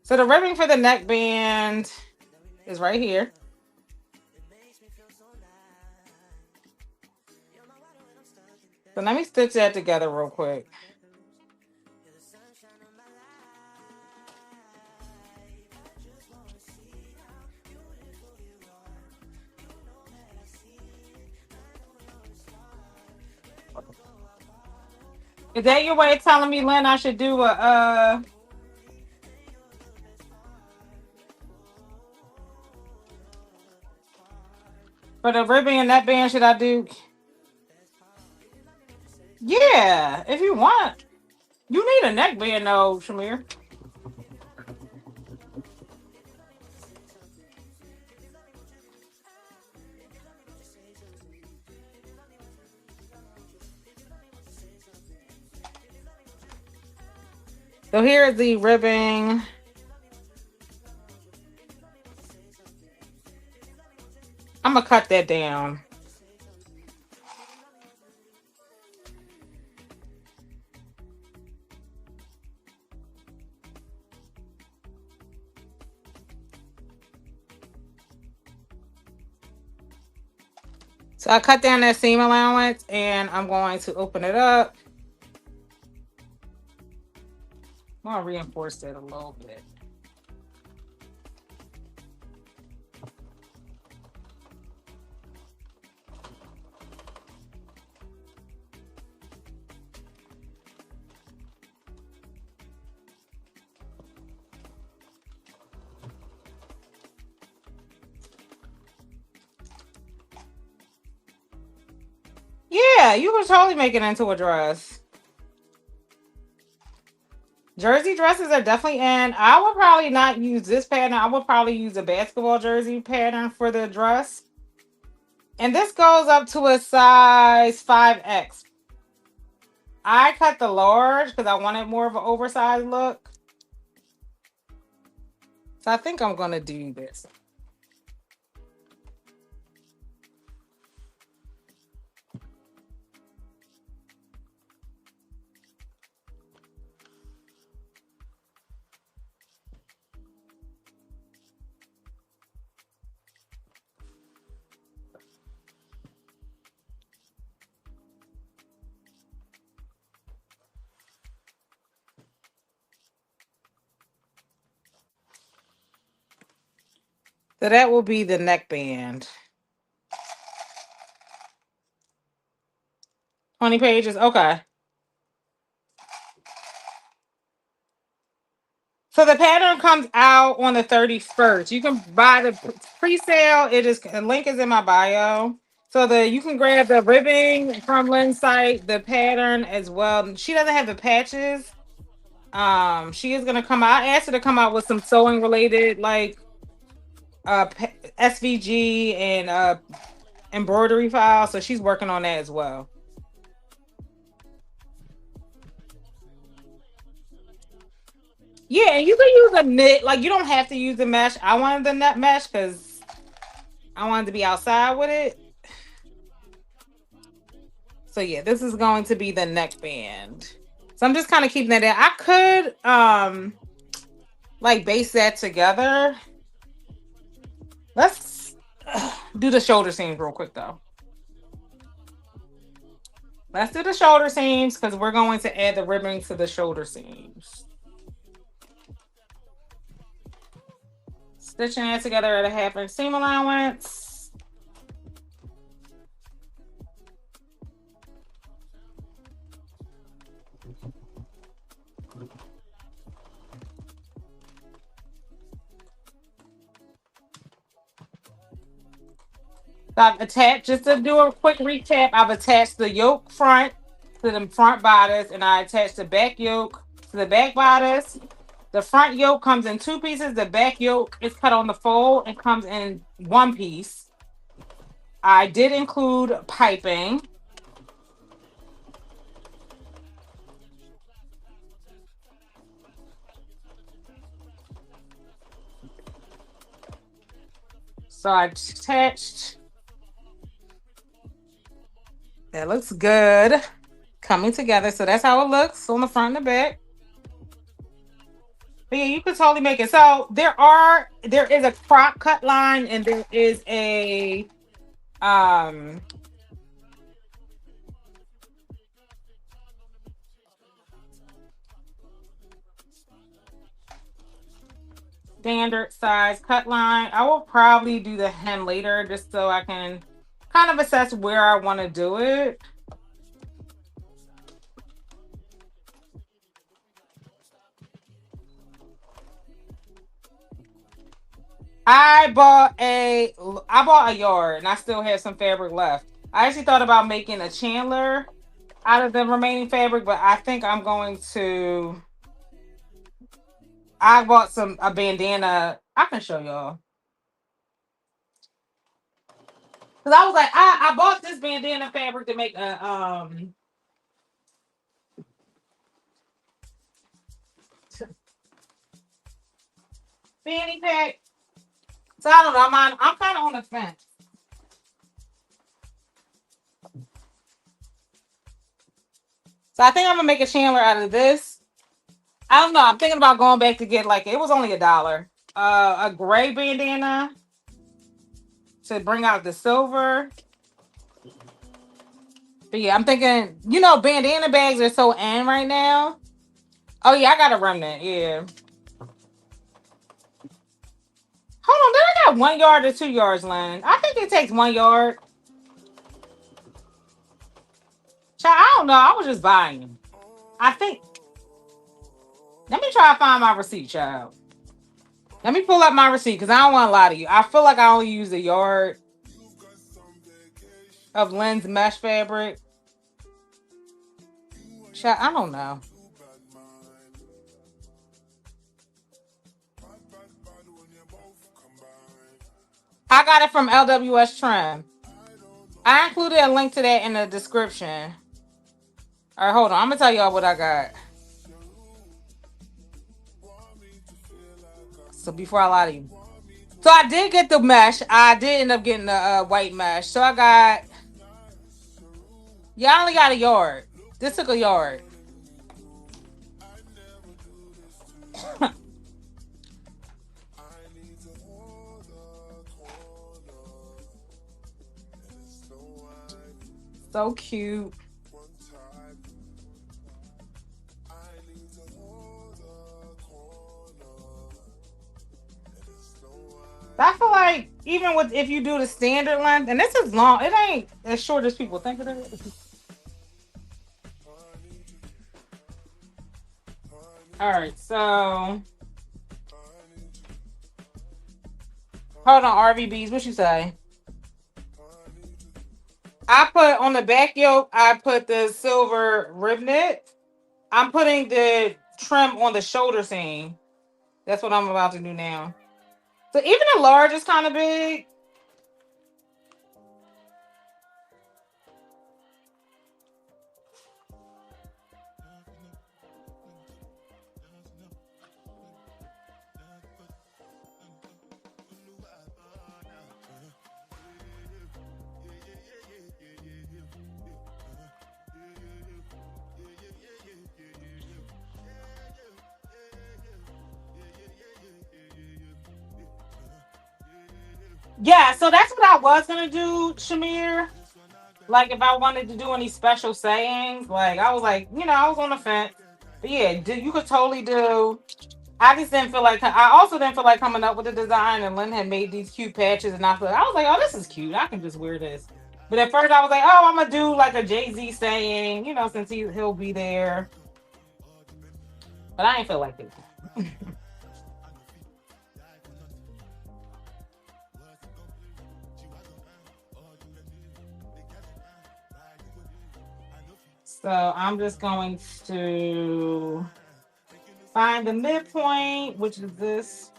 So the ribbing for the neckband is right here. So let me stitch that together real quick. Is that your way of telling me, Lynn, I should do a for the ribbing and neckband, should I do? Yeah, if you want. You need a neckband though, Shamir. So here is the ribbing. I'm gonna cut that down. So I cut down that seam allowance and I'm going to open it up. I'm gonna reinforce it a little bit. Yeah, you could totally make it into a dress. Jersey dresses are definitely in. I would probably not use this pattern. I would probably use a basketball jersey pattern for the dress. And this goes up to a size 5X. I cut the large because I wanted more of an oversized look. So I think I'm going to do this. So that will be the neckband. 20 pages. Okay. So the pattern comes out on the 31st. You can buy the pre-sale. It is a link is in my bio. So you can grab the ribbing from Lynn's site, the pattern as well. She doesn't have the patches. She is gonna come out. I asked her to come out with some sewing related like SVG and embroidery files. So she's working on that as well. Yeah, and you can use a knit. Like you don't have to use the mesh. I wanted the net mesh because I wanted to be outside with it. So yeah, this is going to be the neckband. So I'm just kind of keeping that in. I could like base that together. Let's do the shoulder seams real quick though. Let's do the shoulder seams because we're going to add the ribbing to the shoulder seams. Stitching it together at a 1/2 inch seam allowance. So I've attached, just to do a quick recap, I've attached the yoke front to the front bodice, and I attached the back yoke to the back bodice. The front yoke comes in 2 pieces. The back yoke is cut on the fold and comes in 1 piece. I did include piping. So I attached. That looks good. Coming together. So that's how it looks on the front and the back. But yeah, you could totally make it. So there is a crop cut line and there is a standard size cut line. I will probably do the hem later just so I can kind of assess where I want to do it. I bought a yard and I still have some fabric left. I actually thought about making a chandler out of the remaining fabric, but I think I'm going to. I bought a bandana. I can show y'all. Cause I was like, I bought this bandana fabric to make a fanny pack. So I don't know. I'm kind of on the fence. So I think I'm gonna make a chandler out of this. I don't know. I'm thinking about going back to get like it was only $1. A gray bandana to bring out the silver. But yeah, I'm thinking, bandana bags are so in right now. Oh yeah, I got a remnant. Yeah. Hold on, did I got 1 yard or 2 yards, Lynn? I think it takes 1 yard. Child, I don't know. I was just buying. I think. Let me try to find my receipt, child. Let me pull up my receipt because I don't want to lie to you. I feel like I only used 1 yard of Lynn's mesh fabric. Child, I don't know. I got it from LWS Trim. I included a link to that in the description. All right, hold on. I'm gonna tell y'all what I got. So before I lie to you, so I did get the mesh. I did end up getting the white mesh. So I got. Y'all only got a yard. This took a yard. So cute. I feel like even with if you do the standard length, and this is long, it ain't as short as people think it is. All right, so hold on, RVBs. What you say? I put on the back yoke. I put the silver ribnet. I'm putting the trim on the shoulder seam. That's what I'm about to do now. So even a large is kind of big. Yeah, so that's what I was gonna do, Shamir. Like if I wanted to do any special sayings, like I was like, I was on the fence. But yeah, you could totally do. I just didn't feel like I also didn't feel like coming up with the design, and Lynn had made these cute patches, and I was like, oh, this is cute. I can just wear this. But at first, I was like, oh, I'm gonna do like a Jay-Z saying, since he'll be there. But I ain't feel like it. So I'm just going to find the midpoint, which is this.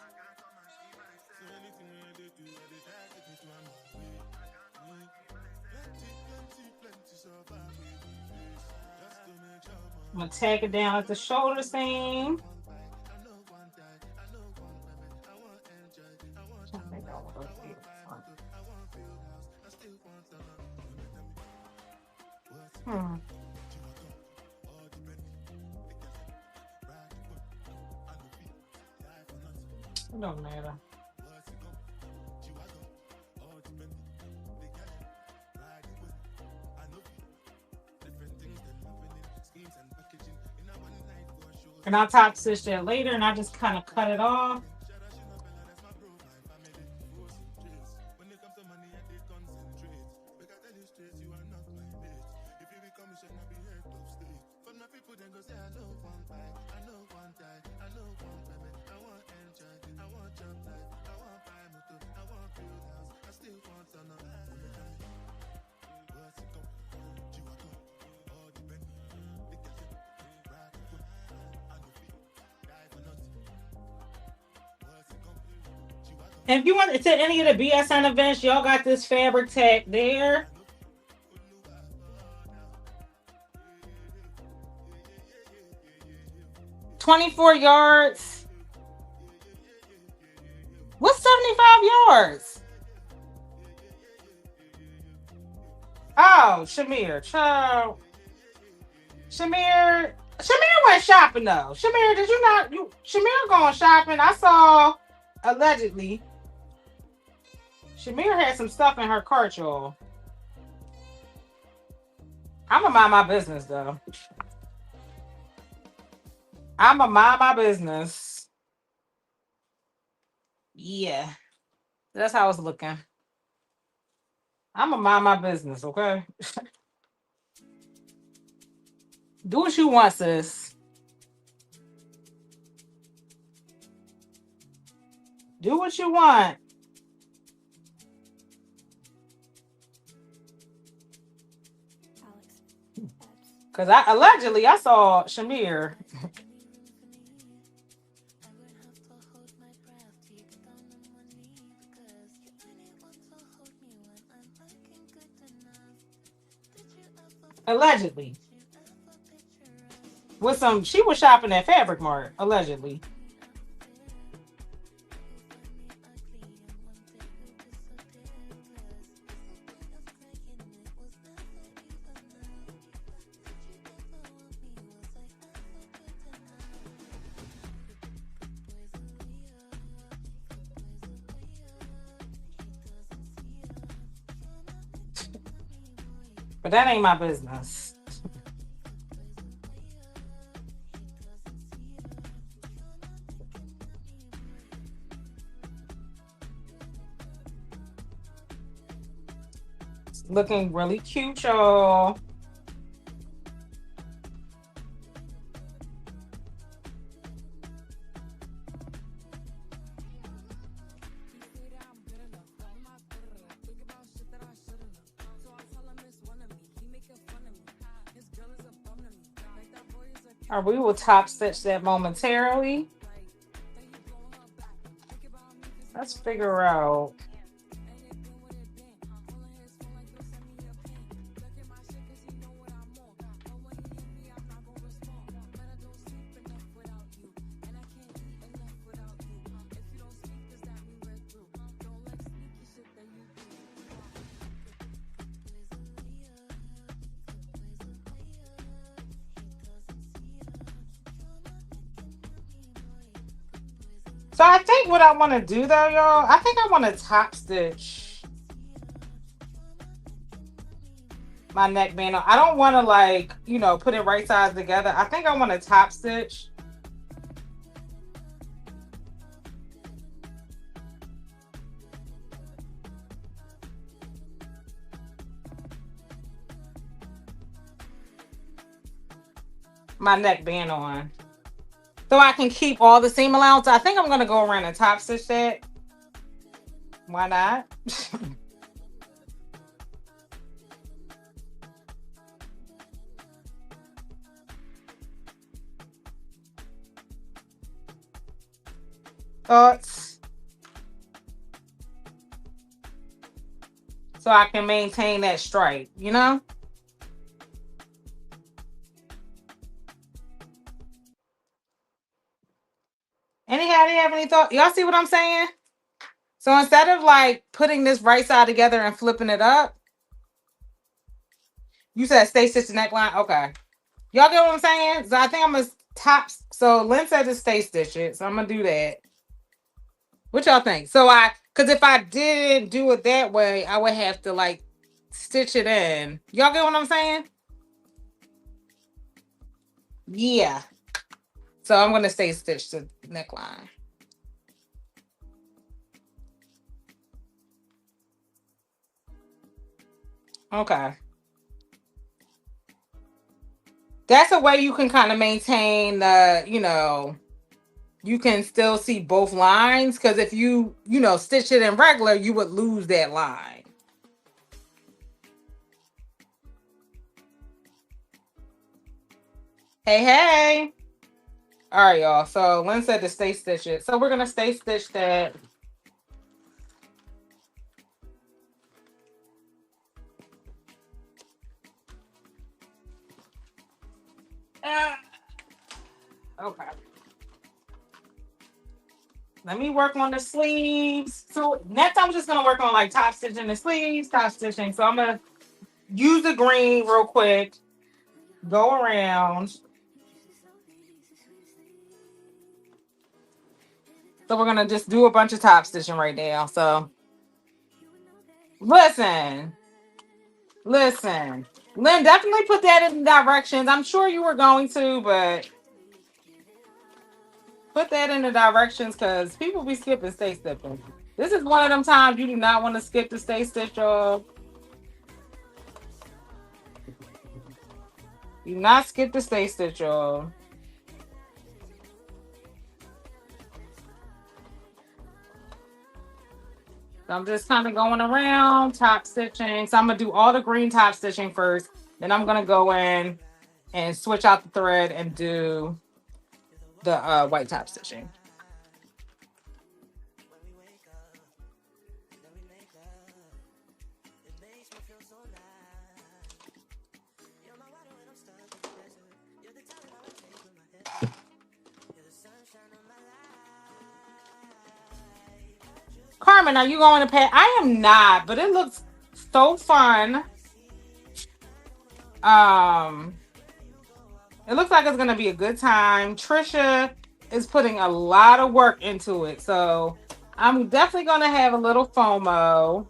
I'm gonna tag it down at the shoulder seam. It don't matter. And I'll top stitch that later, and I just kind of cut it off. And if you want to any of the BSN events, y'all got this fabric tag there. $24 yards. What's 75 yards? Oh, Shamir. Child. Shamir went shopping though. Shamir, did you not? Shamir going shopping. I saw allegedly. Shamir had some stuff in her cart, y'all. I'm gonna mind my business though. I'm gonna mind my business. Yeah, that's how it's looking. I'm gonna mind my business, okay? Do what you want, sis. Do what you want. Because I saw Shamir. Allegedly. With some, she was shopping at Fabric Mart, allegedly. But that ain't my business. It's looking really cute, y'all. Or we will top stitch that momentarily. Let's figure out. So I think what I want to do though, y'all, I think I want to top stitch my neckband. I don't want to like, put it right sides together. I think I want to top stitch. My neckband on. So I can keep all the seam allowance. I think I'm going to go around and top stitch that. Why not? Thoughts? So I can maintain that stripe, Anybody have any thought? Y'all see what I'm saying? So instead of like putting this right side together and flipping it up, you said stay stitch the neckline. Okay. Y'all get what I'm saying? So I think I'm gonna top. So Lynn said to stay stitch it, so I'm gonna do that. What y'all think? Because if I didn't do it that way, I would have to like stitch it in. Y'all get what I'm saying? Yeah. So I'm gonna stay stitch the neckline. Okay. That's a way you can kind of maintain the, you can still see both lines. Because if you, stitch it in regular, you would lose that line. Hey, hey. All right, y'all. So Lynn said to stay stitch it. So we're going to stay stitch that. Okay. Let me work on the sleeves. So next I'm just gonna work on like top stitching the sleeves, top stitching. So I'm gonna use the green real quick, go around. So we're gonna just do a bunch of top stitching right now. So listen. Lynn, definitely put that in directions. I'm sure you were going to, but put that in the directions because people be skipping stay stitching. This is one of them times you do not want to skip the stay stitch, y'all. Do not skip the stay stitch, y'all. So I'm just kind of going around top stitching. So I'm gonna do all the green top stitching first. Then I'm gonna go in and switch out the thread and do the white top stitching. Carmen, are you going to pay? I am not, but it looks so fun. Um, it looks like it's gonna be a good time. Trisha is putting a lot of work into it, so I'm definitely gonna have a little FOMO.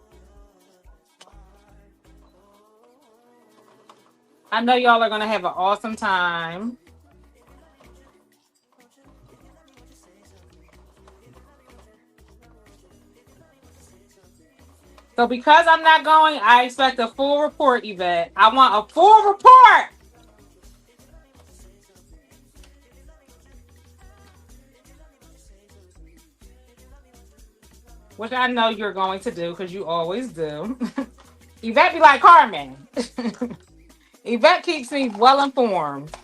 I know y'all are gonna have an awesome time. So because I'm not going, I expect a full report, Yvette. I want a full report. Which I know you're going to do because you always do. Yvette be like, Carmen. Yvette keeps me well informed.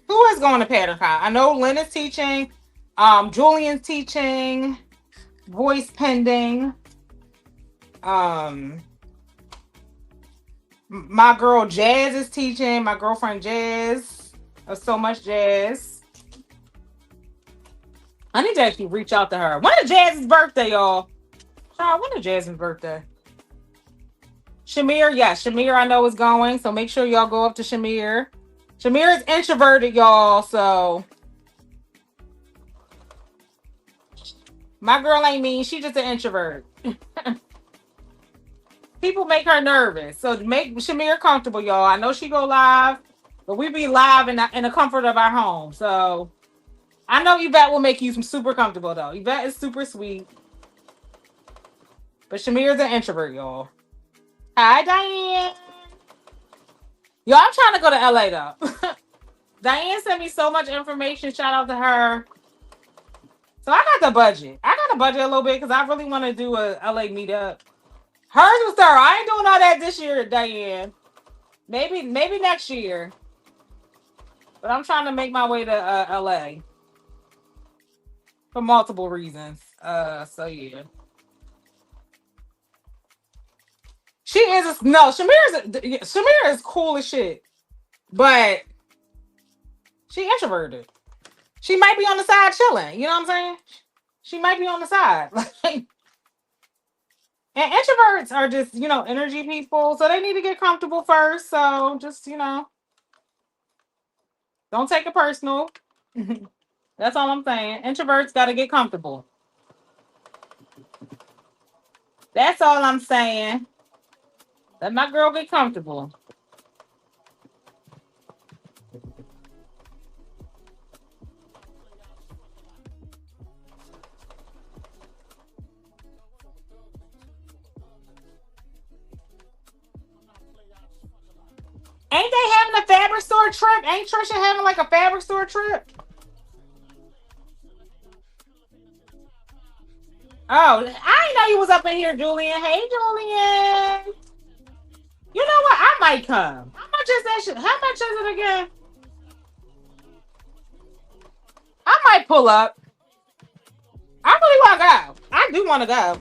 Who is going to PatternCon? I know Lynn is teaching. Julian's teaching. Voice pending. My girl Jazz is teaching. My girlfriend Jazz of So Much Jazz. I need to actually reach out to her. When is Jazz's birthday, y'all? Child, when is Jazz's birthday? Shamir, yeah, Shamir I know is going, so make sure y'all go up to Shamir. Shamir is introverted, y'all, so my girl ain't mean. She just an introvert. People make her nervous, so make Shamir comfortable, y'all. I know she go live, but we be live in the comfort of our home. So I know Yvette will make you super comfortable, though. Yvette is super sweet, but Shamir is an introvert, y'all. Hi, Diane. Y'all, I'm trying to go to LA though. Diane sent me so much information. Shout out to her. So I got the budget. I got a budget a little bit because I really want to do a LA meetup. Hers was thorough. I ain't doing all that this year, Diane. Maybe next year. But I'm trying to make my way to LA for multiple reasons. So yeah. She is no, Shamir is cool as shit. But she introverted. She might be on the side chilling. You know what I'm saying? She might be on the side. And introverts are just, energy people. So they need to get comfortable first. So just, don't take it personal. That's all I'm saying. Introverts got to get comfortable. That's all I'm saying. Let my girl get comfortable. Ain't they having a fabric store trip? Ain't Trisha having like a fabric store trip? Oh, I didn't know you was up in here, Julian. Hey, Julian. You know what? I might come. How much is that shit? How much is it again? I might pull up. I really want to go. I do want to go.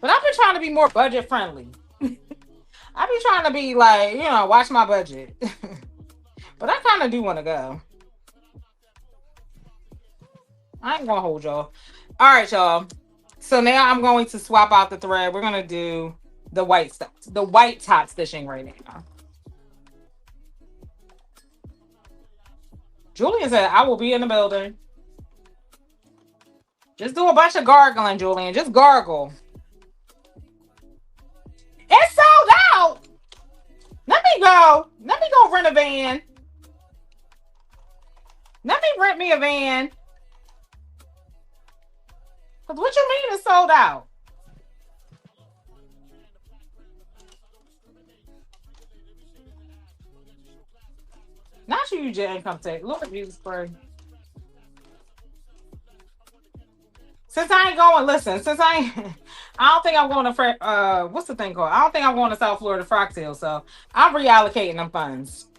But I've been trying to be more budget friendly. I be trying to be like, watch my budget. But I kind of do want to go. I ain't gonna hold y'all. All right, y'all. So now I'm going to swap out the thread. We're gonna do the white top stitching right now. Julian said, I will be in the building. Just do a bunch of gargling, Julian. Just gargle. It's sold out. Let me go. Let me go rent a van. Let me rent me a van. Because what you mean it's sold out? Not you, your income tax. Lord Jesus Christ. Since I ain't going, listen, I don't think I'm going to, what's the thing called? I don't think I'm going to South Florida Froxhill, so I'm reallocating them funds.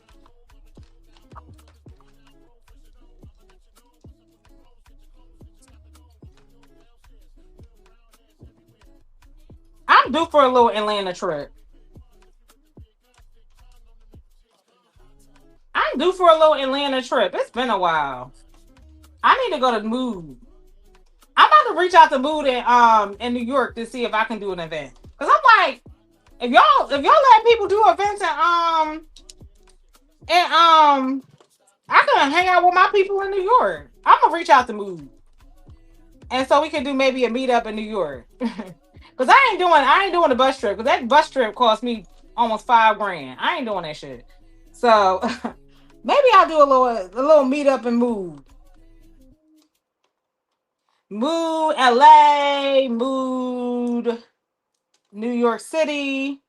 I'm due for a little Atlanta trip. I'm due for a little Atlanta trip. It's been a while. I need to go to Mood. I'm about to reach out to Mood in New York to see if I can do an event. Cause I'm like, if y'all let people do events and I can hang out with my people in New York. I'm gonna reach out to Mood. And so we can do maybe a meetup in New York. Cause I ain't doing a bus trip. Cause that bus trip cost me almost $5,000. I ain't doing that shit. So maybe I'll do a little meetup and mood LA, mood New York City.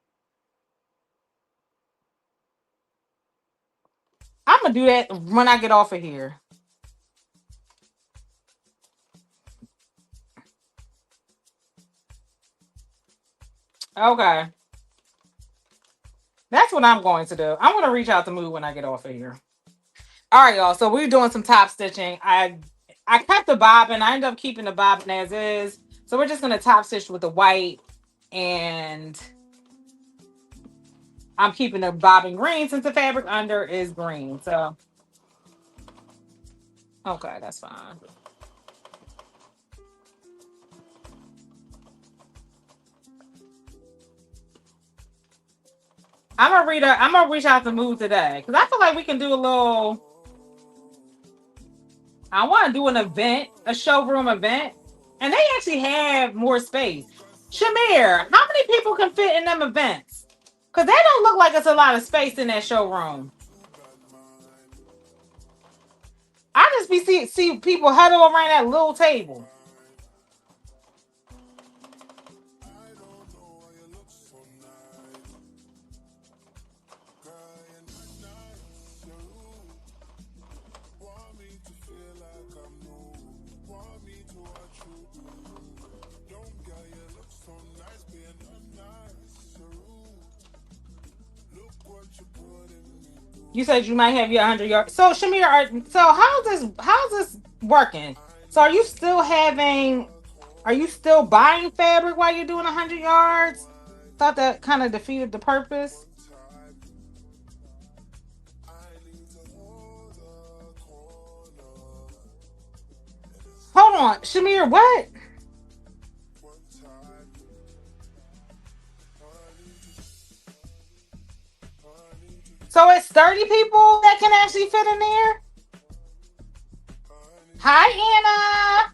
I'm gonna do that when I get off of here. Okay. That's what I'm going to do. I'm gonna reach out to Mood when I get off of here. All right, y'all. So we're doing some top stitching. I kept the bobbin. I ended up keeping the bobbin as is. So we're just gonna top stitch with the white, and I'm keeping the bobbin green since the fabric under is green. So okay, that's fine. I'm gonna reach out to Mood today because I feel like we can do a little. I want to do an event, a showroom event, and they actually have more space. Shamir, how many people can fit in them events? Because they don't look like it's a lot of space in that showroom. I just see people huddle around that little table. You said you might have your 100 yards. So Shamir, how's this working? So are you still buying fabric while you're doing 100 yards? Thought that kind of defeated the purpose. Hold on, Shamir, what? So it's 30 people that can actually fit in there? Hi, Anna.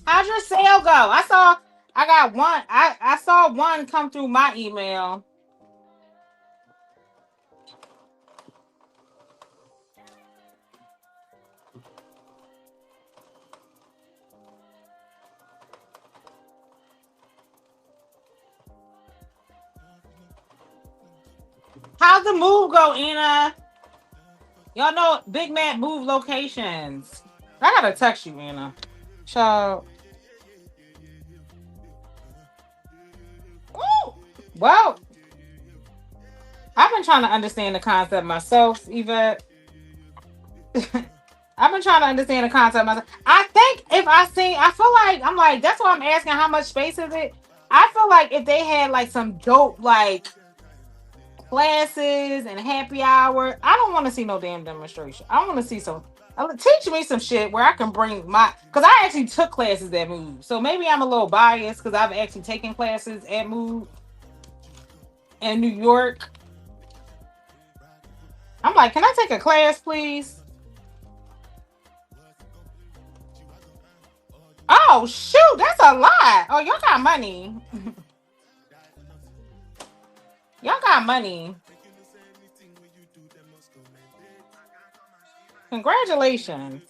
How's your sale go? I got one. I saw one come through my email. How's the move go, Anna? Y'all know Big Mac move locations. I gotta text you, Anna. So, woo! Well, I've been trying to understand the concept myself, Yvette. I've been trying to understand the concept myself. I think I feel like I'm like that's why I'm asking how much space is it. I feel like if they had like some dope like classes and happy hour, I don't want to see no damn demonstration. I want to see some teach me some shit where I can bring because I actually took classes at Move, so maybe I'm a little biased because I've actually taken classes at Move in New York. I'm like, can I take a class, please? Oh shoot, that's a lot. Oh, y'all got money. Y'all got money. Congratulations.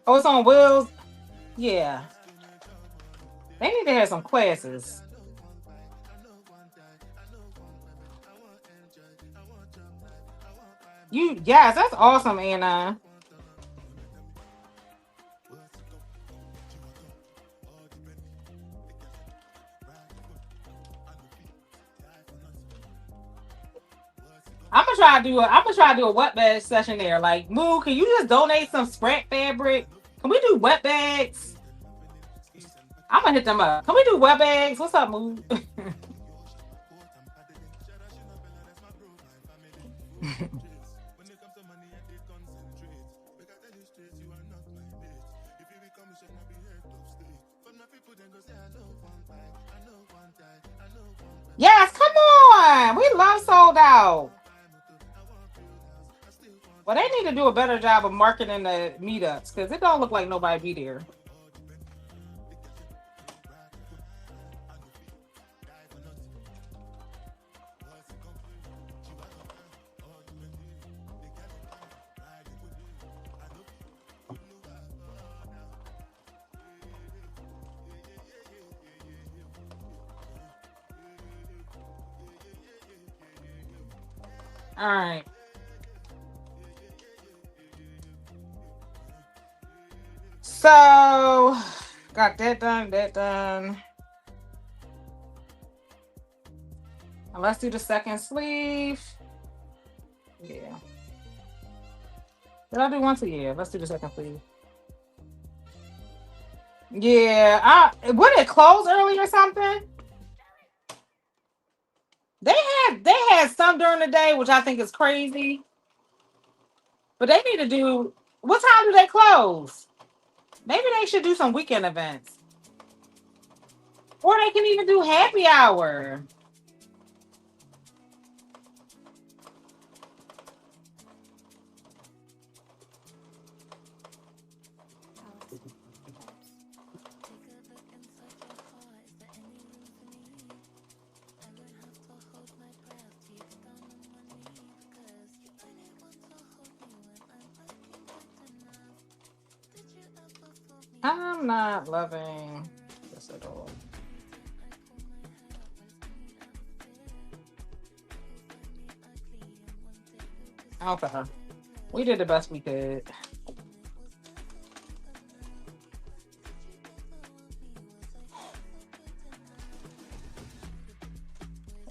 Oh, it's on wheels. Yeah. They need to have some classes. Yes, that's awesome, Anna. I'm gonna try to do a wet bag session there. Like, Moo, can you just donate some scrap fabric? Can we do wet bags? I'm gonna hit them up. Can we do wet bags? What's up, Moo? Yes, come on. We love Sold Out. Well, they need to do a better job of marketing the meetups because it don't look like nobody be there. All right. So, got that done, that done. And let's do the second sleeve. Yeah. Did I do one sleeve? Yeah, let's do the second sleeve. Yeah, would it close early or something? They had some during the day, which I think is crazy. But they need to do. What time do they close? Maybe they should do some weekend events, or they can even do happy hour. I'm not loving this at all. Okay. We did the best we could.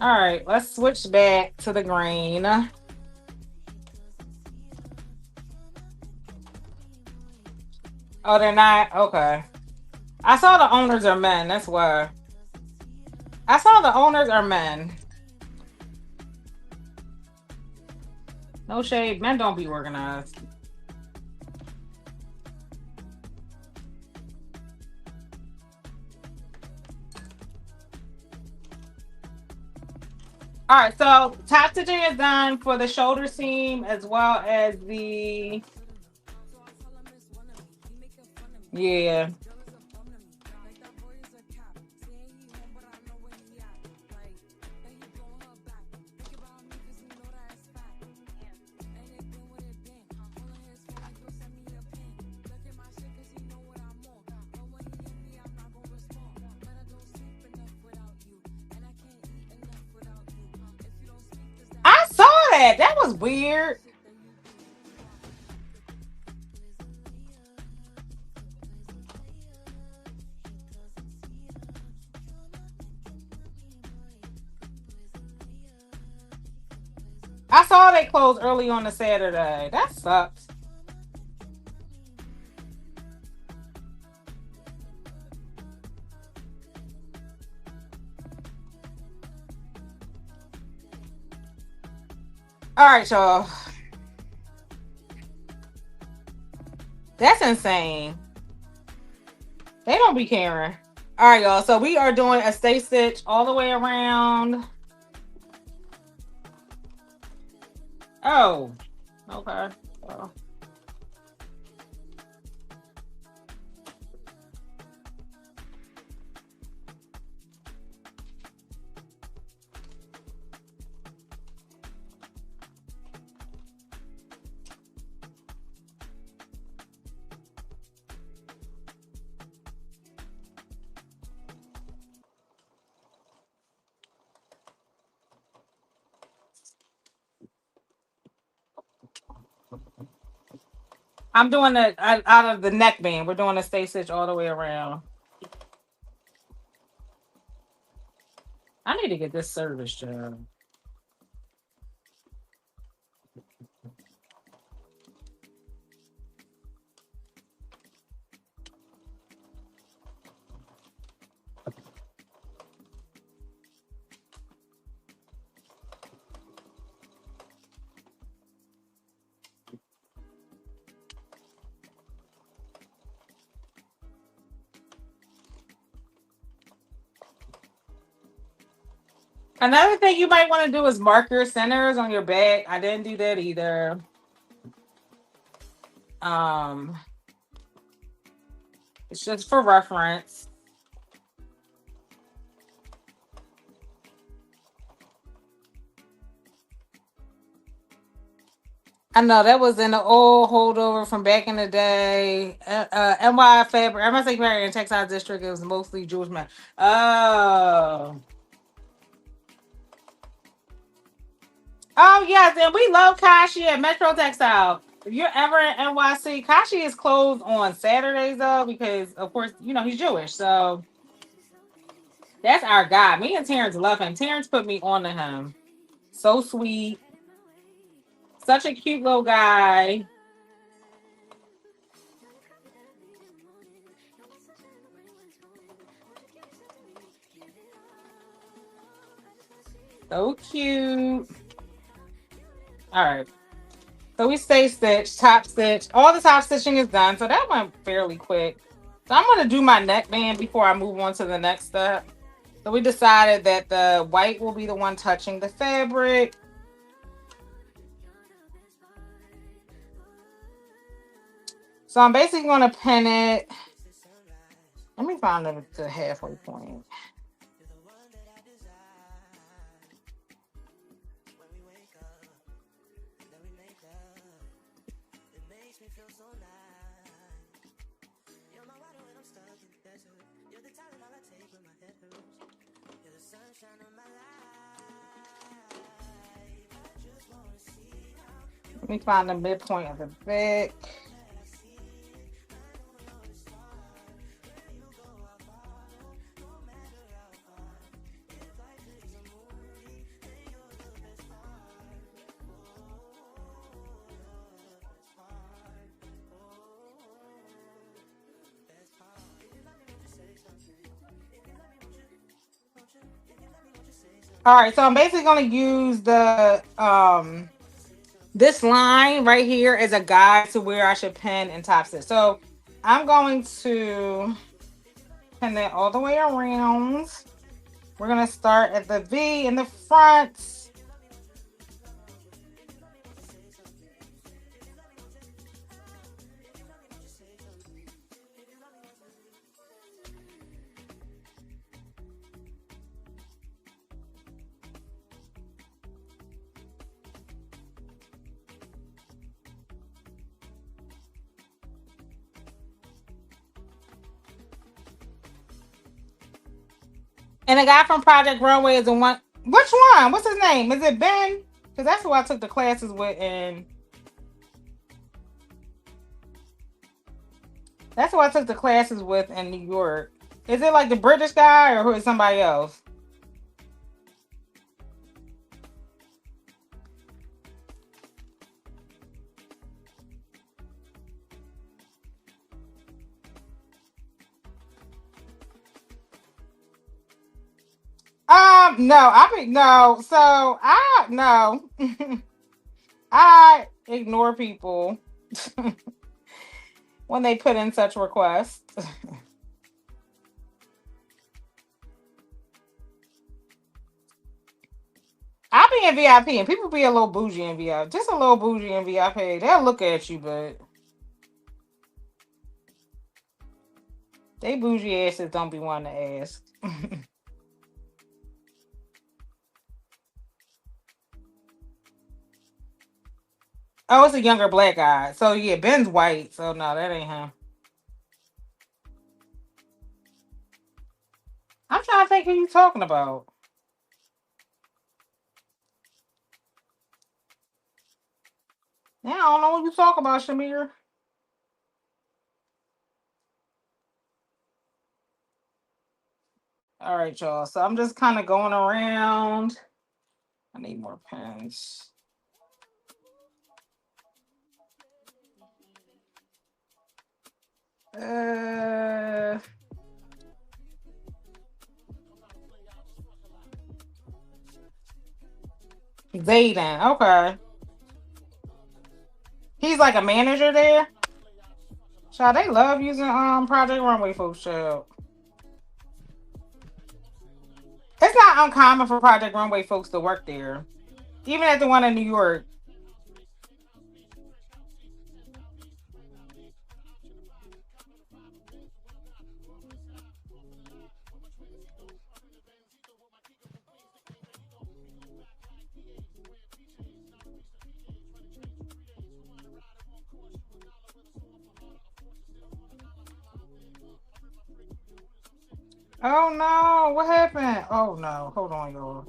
All right, let's switch back to the green. Oh, they're not? Okay. I saw the owners are men. That's why. I saw the owners are men. No shade. Men don't be organized. All right, so top stitching is done for the shoulder seam as well as the. Yeah. I saw that. That was weird. I saw they closed early on the Saturday. That sucks. All right, y'all. That's insane. They don't be caring. All right, y'all. So we are doing a stay stitch all the way around. Oh, okay. Oh. I'm doing it out of the neckband. We're doing a stay stitch all the way around. I need to get this service job. Another thing you might want to do is mark your centers on your back. I didn't do that either. Um, it's just for reference. I know that was in the old holdover from back in the day. NY Fabric, MSA Fabric in Textile District. It was mostly Jewish men. Oh. Oh, yes. And we love Kashi at Metro Textile. If you're ever in NYC, Kashi is closed on Saturdays, though, because, of course, he's Jewish. So that's our guy. Me and Terrence love him. Terrence put me on to him. So sweet. Such a cute little guy. So cute. All right. So we stay stitch, top stitch. All the top stitching is done. So that went fairly quick. So I'm going to do my neckband before I move on to the next step. So we decided that the white will be the one touching the fabric. So I'm basically going to pin it. Let me find the halfway point. Let me find the midpoint of the back. All right, so I'm basically going to use the this line right here as a guide to where I should pin and top stitch. So I'm going to pin that all the way around. We're going to start at the V in the front. And the guy from Project Runway is the one. Which one? What's his name? Is it Ben? Because that's who I took the classes with, and that's who I took the classes with in New York. Is it like the British guy, or who is somebody else? No, no. So no. I ignore people when they put in such requests. I'll be in VIP and people be a little bougie in VIP. Just a little bougie in VIP. They'll look at you, but they bougie asses don't be wanting to ask. Oh, it's a younger black guy. So yeah, Ben's white. So no, that ain't him. I'm trying to think who you talking about. Yeah, I don't know what you talking about, Shamir. All right, y'all. So I'm just kind of going around. I need more pens. Zayden. Okay. He's like a manager there. Child, they love using Project Runway folks, child. It's not uncommon for Project Runway folks to work there, even at the one in New York. Oh no, what happened? Oh no, hold on, y'all.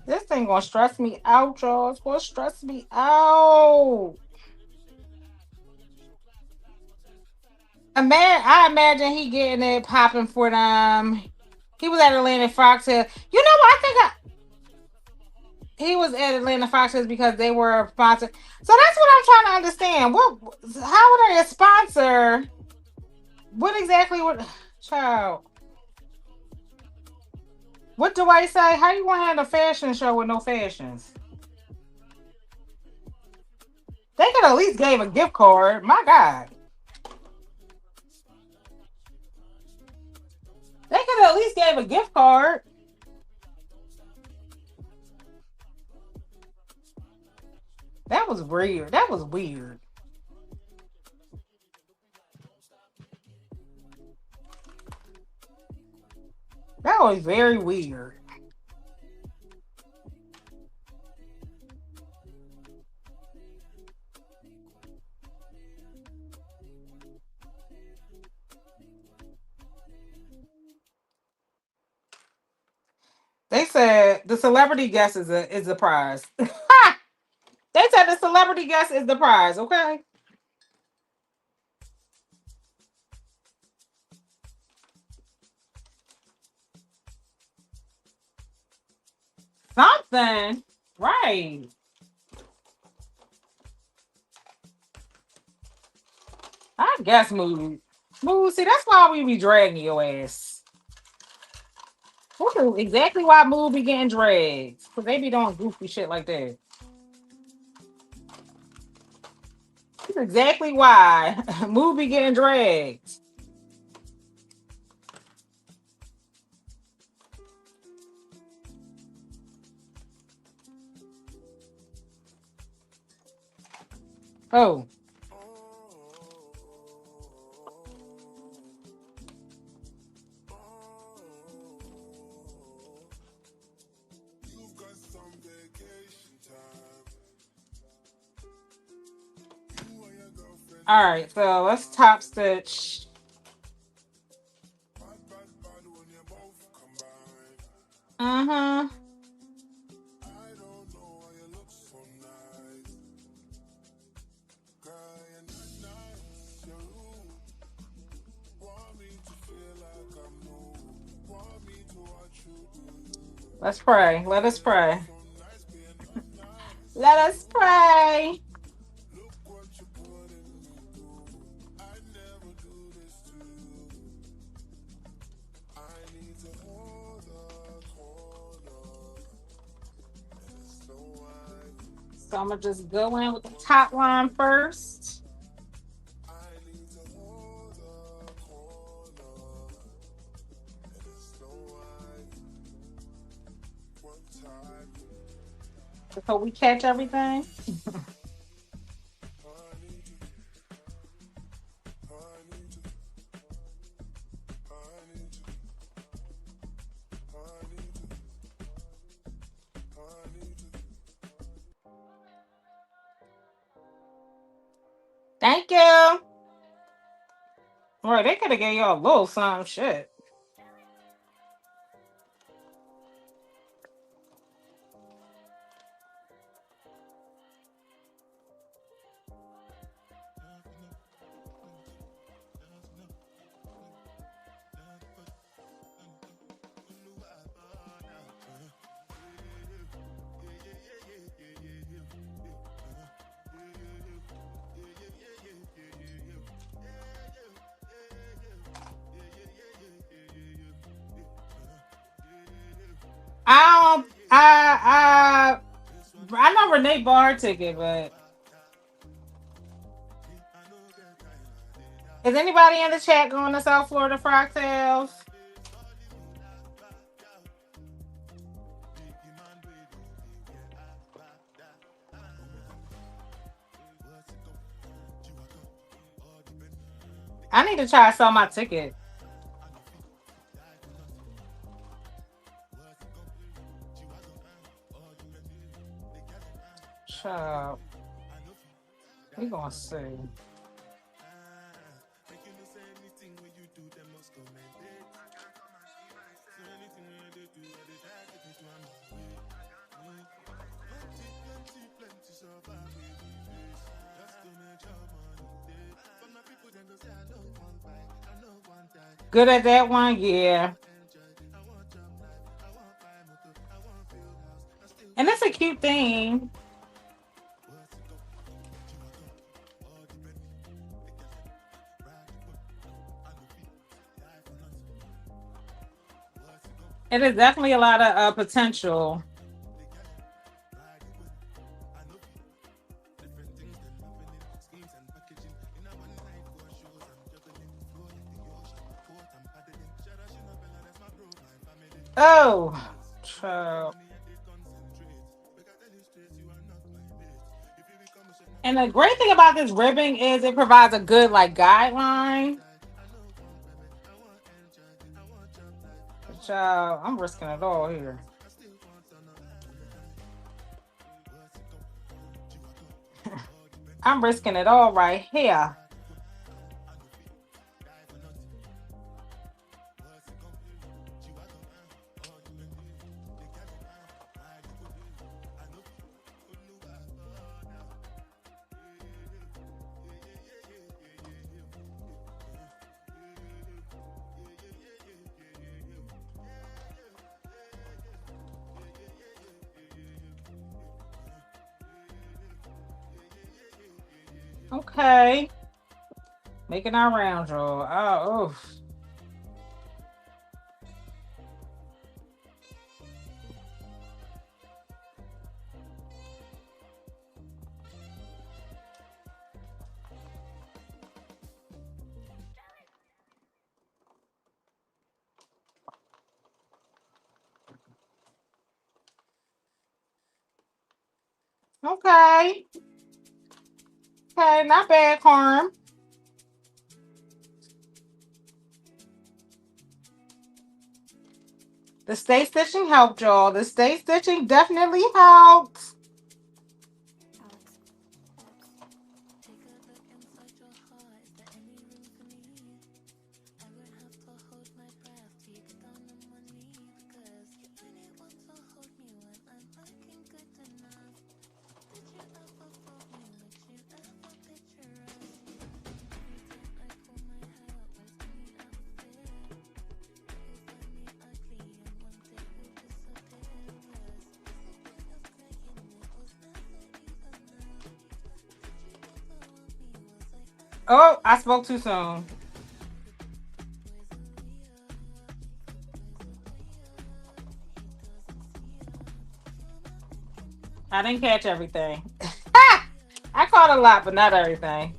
This thing gonna stress me out, y'all. It's gonna stress me out. I imagine he getting it popping for them. He was at Atlantic Fox Hill. You know what? He was at Atlanta Foxes because they were a sponsor. So that's what I'm trying to understand. How are they a sponsor? What exactly would child? What do I say? How you want to have a fashion show with no fashions? They could at least gave a gift card. My God. They could at least gave a gift card. That was weird. That was weird. That was very weird. They said the celebrity guest is the prize. They said the celebrity guest is the prize. Okay. Something. Right. I guess mood. Mood, see, that's why we be dragging your ass. This is exactly why Mood be getting dragged. Because they be doing goofy shit like that. That's exactly why Mood be getting dragged. Oh. All right, so let's top stitch. Uh-huh. Let's pray. Let us pray. Let us pray. So I'm gonna just go in with the top line first. So we catch everything. Thank you. Right, they could have gave y'all a little some shit. I don't. I know Renee bought her ticket, but is anybody in the chat going to South Florida Frogtails? I need to try to sell my ticket. Shut up. We gonna see. Good at that one, yeah. And that's a cute thing. It is definitely a lot of potential. Oh, child. And the great thing about this ribbing is it provides a good like guideline. Child, I'm risking it all here. I'm risking it all right here. Okay. Making our round draw. Oh, oof. Okay. Okay, not bad, Carm. The stay stitching helped, y'all. The stay stitching definitely helped. Oh, I spoke too soon. I didn't catch everything. I caught a lot, but not everything.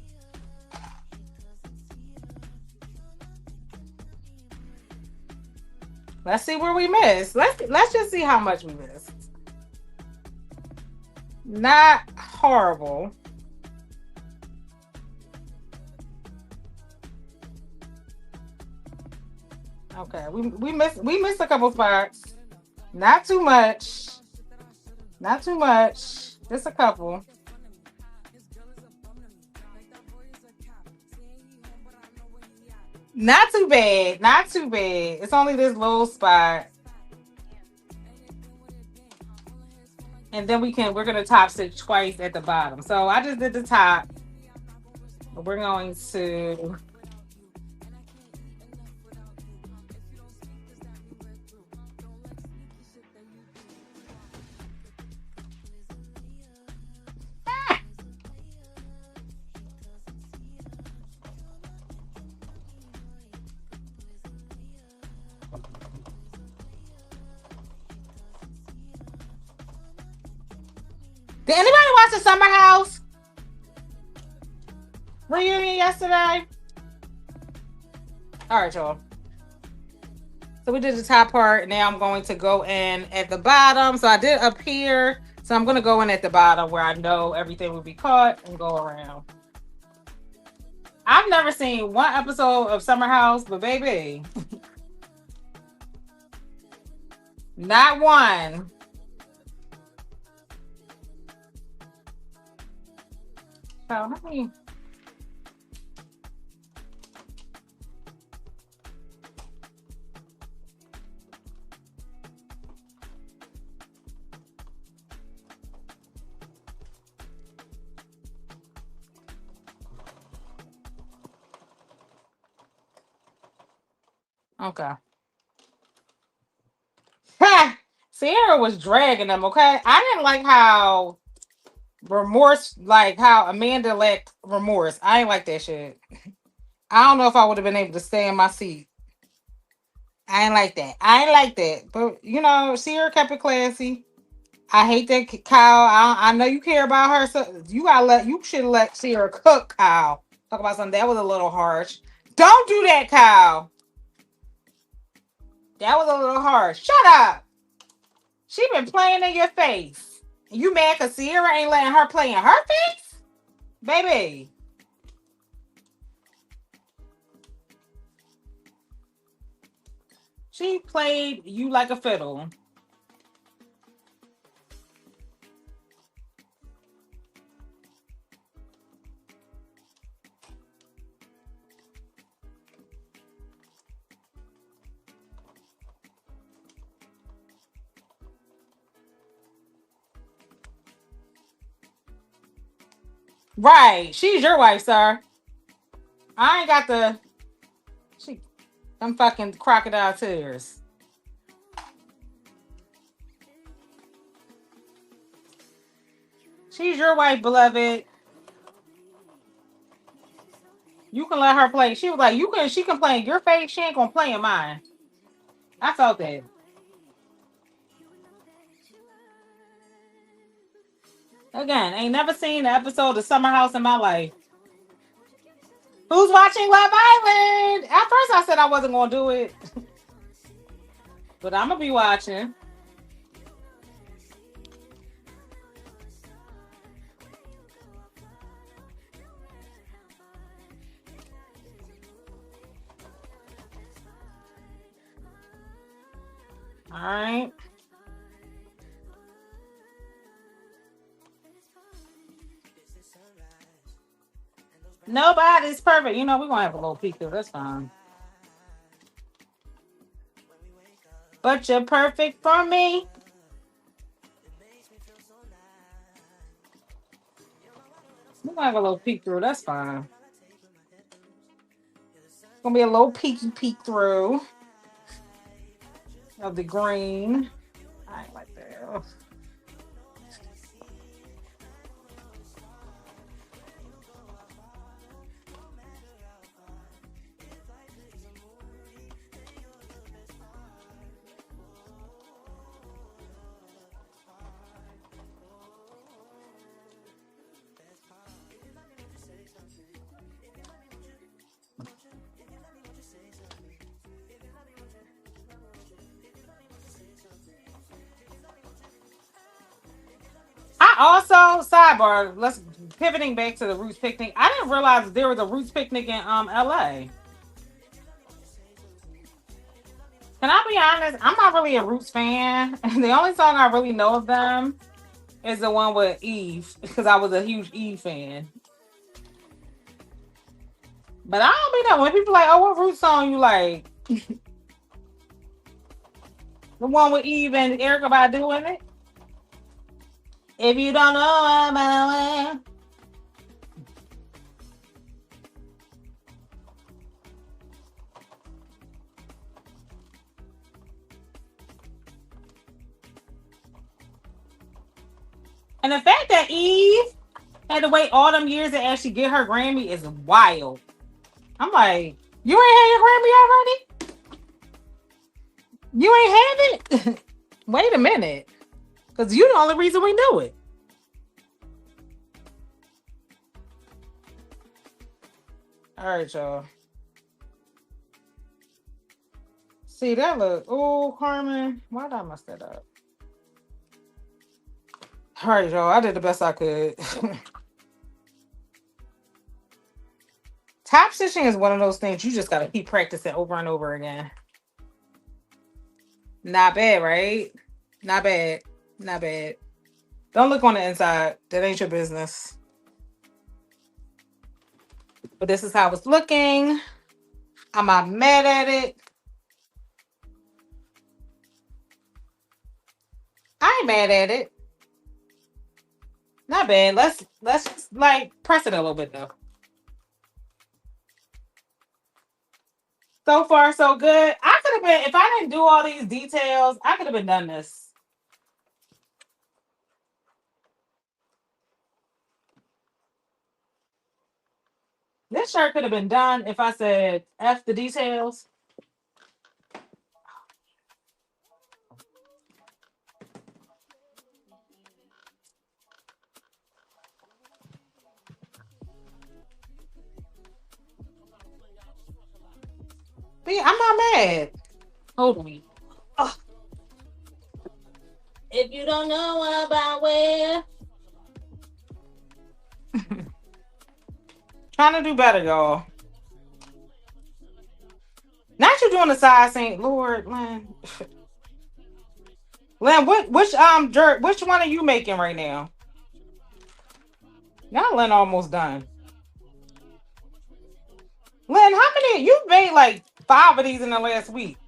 Let's see where we missed. Let's just see how much we missed. Not horrible. Okay, we missed a couple spots. Not too much. Not too much. Just a couple. Not too bad. Not too bad. It's only this little spot. And then we're gonna top stitch twice at the bottom. So I just did the top. We're going to Did anybody watch the Summer House reunion yesterday? All right, y'all. So we did the top part. Now I'm going to go in at the bottom. So I did up here. So I'm going to go in at the bottom where I know everything will be caught and go around. I've never seen one episode of Summer House, but baby, not one. So let me. Okay. Sierra was dragging them, okay? I didn't like how how Amanda lacked remorse. I ain't like that shit. I don't know if I would have been able to stay in my seat. I ain't like that. I ain't like that. But, Sierra kept it classy. I hate that Kyle. I know you care about her, so you should let Sierra cook, Kyle. Talk about something that was a little harsh. Don't do that, Kyle. That was a little harsh. Shut up. She been playing in your face. You mad because Sierra ain't letting her play in her face? Baby. She played you like a fiddle. Right. She's your wife, sir. I ain't got them fucking crocodile tears. She's your wife, beloved. You can let her play. She was like, she can play in your face. She ain't gonna play in mine. I felt that. Again, ain't never seen an episode of Summer House in my life. Who's watching Love Island? At first I said I wasn't gonna do it. But I'm gonna be watching. All right. Nobody's perfect. We're gonna have a little peek through. That's fine. But you're perfect for me. We're gonna have a little peek through. That's fine. Gonna be a little peek through of the green. I ain't like that. Ugh. I also sidebar. Let's pivoting back to the Roots picnic. I didn't realize there was a Roots picnic in LA. Can I be honest? I'm not really a Roots fan. The only song I really know of them is the one with Eve because I was a huge Eve fan. But I don't be know when people like, oh, what Roots song you like? The one with Eve and Erica Badu in it. If you don't know, I'm away. And the fact that Eve had to wait all them years to actually get her Grammy is wild. I'm like, you ain't had your Grammy already? You ain't have it? Wait a minute. Because you're the only reason we knew it. All right, y'all. See that look? Oh, Carmen, why did I mess that up? All right, y'all. I did the best I could. Top stitching is one of those things you just gotta keep practicing over and over again. Not bad, right? Not bad. Not bad. Don't look on the inside. That ain't your business. But this is how it's looking. I'm not mad at it. I ain't mad at it. Not bad. Let's just like press it a little bit though. So far, so good. I could have been if I didn't do all these details, I could have been done this. This shirt could have been done if I said F the details. But yeah, I'm not mad. Hold me. Oh. If you don't know about where. Trying to do better, y'all. Not you doing the side St. Lord, Lynn. Lynn, which one are you making right now? Now Lynn almost done. Lynn, how many you made like 5 of these in the last week?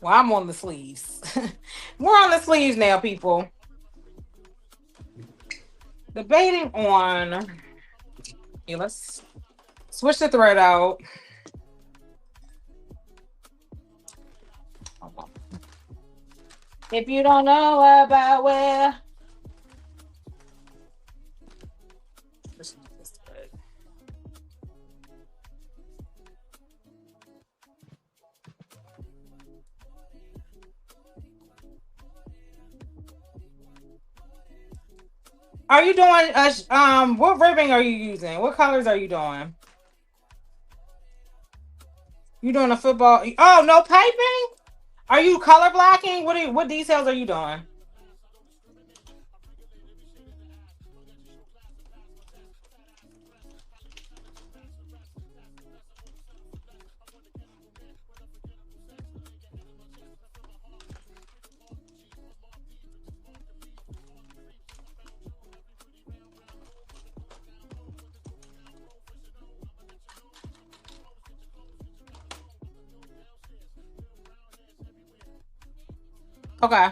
Well, I'm on the sleeves. We're on the sleeves now, people. Debating on. Yeah, let's switch the thread out. If you don't know about where. Are you doing what ribbing are you using? What colors are you doing? You doing a football? Oh, no piping? Are you color blocking? What details are you doing? Okay.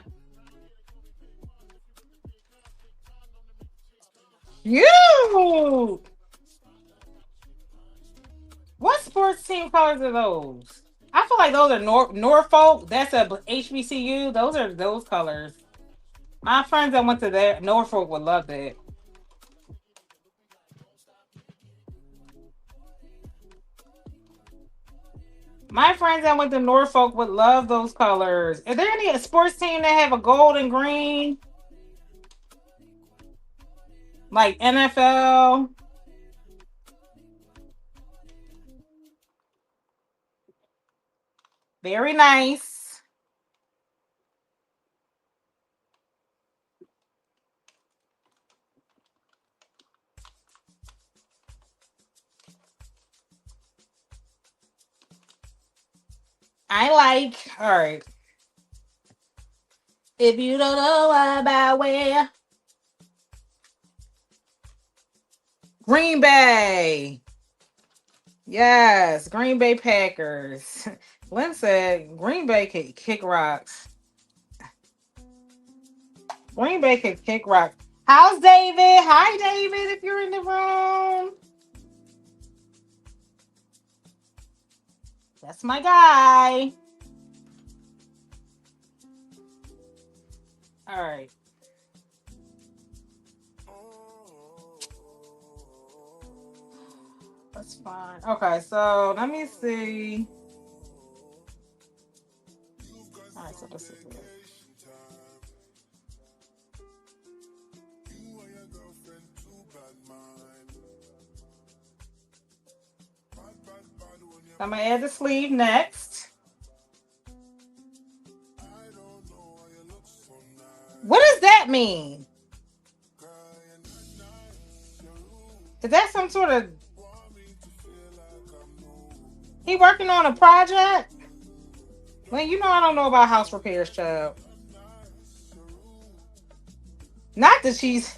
You. What sports team colors are those? I feel like those are Norfolk. That's a HBCU. Those are those colors. My friends that went to there, Norfolk would love that. My friends that went to Norfolk would love those colors. Is there any sports team that have a gold and green? Like NFL? Very nice. I like. All right. If you don't know about where. Green Bay. Yes, Green Bay Packers. Lynn said Green Bay can kick rocks. Green Bay can kick rocks. How's David? Hi, David, if you're in the room. That's my guy. All right. That's fine. Okay, so let me see. All right, so this is it. I'm gonna add the sleeve next. What does that mean? Is that some sort of he working on a project? Well, you know I don't know about house repairs, child. Not that she's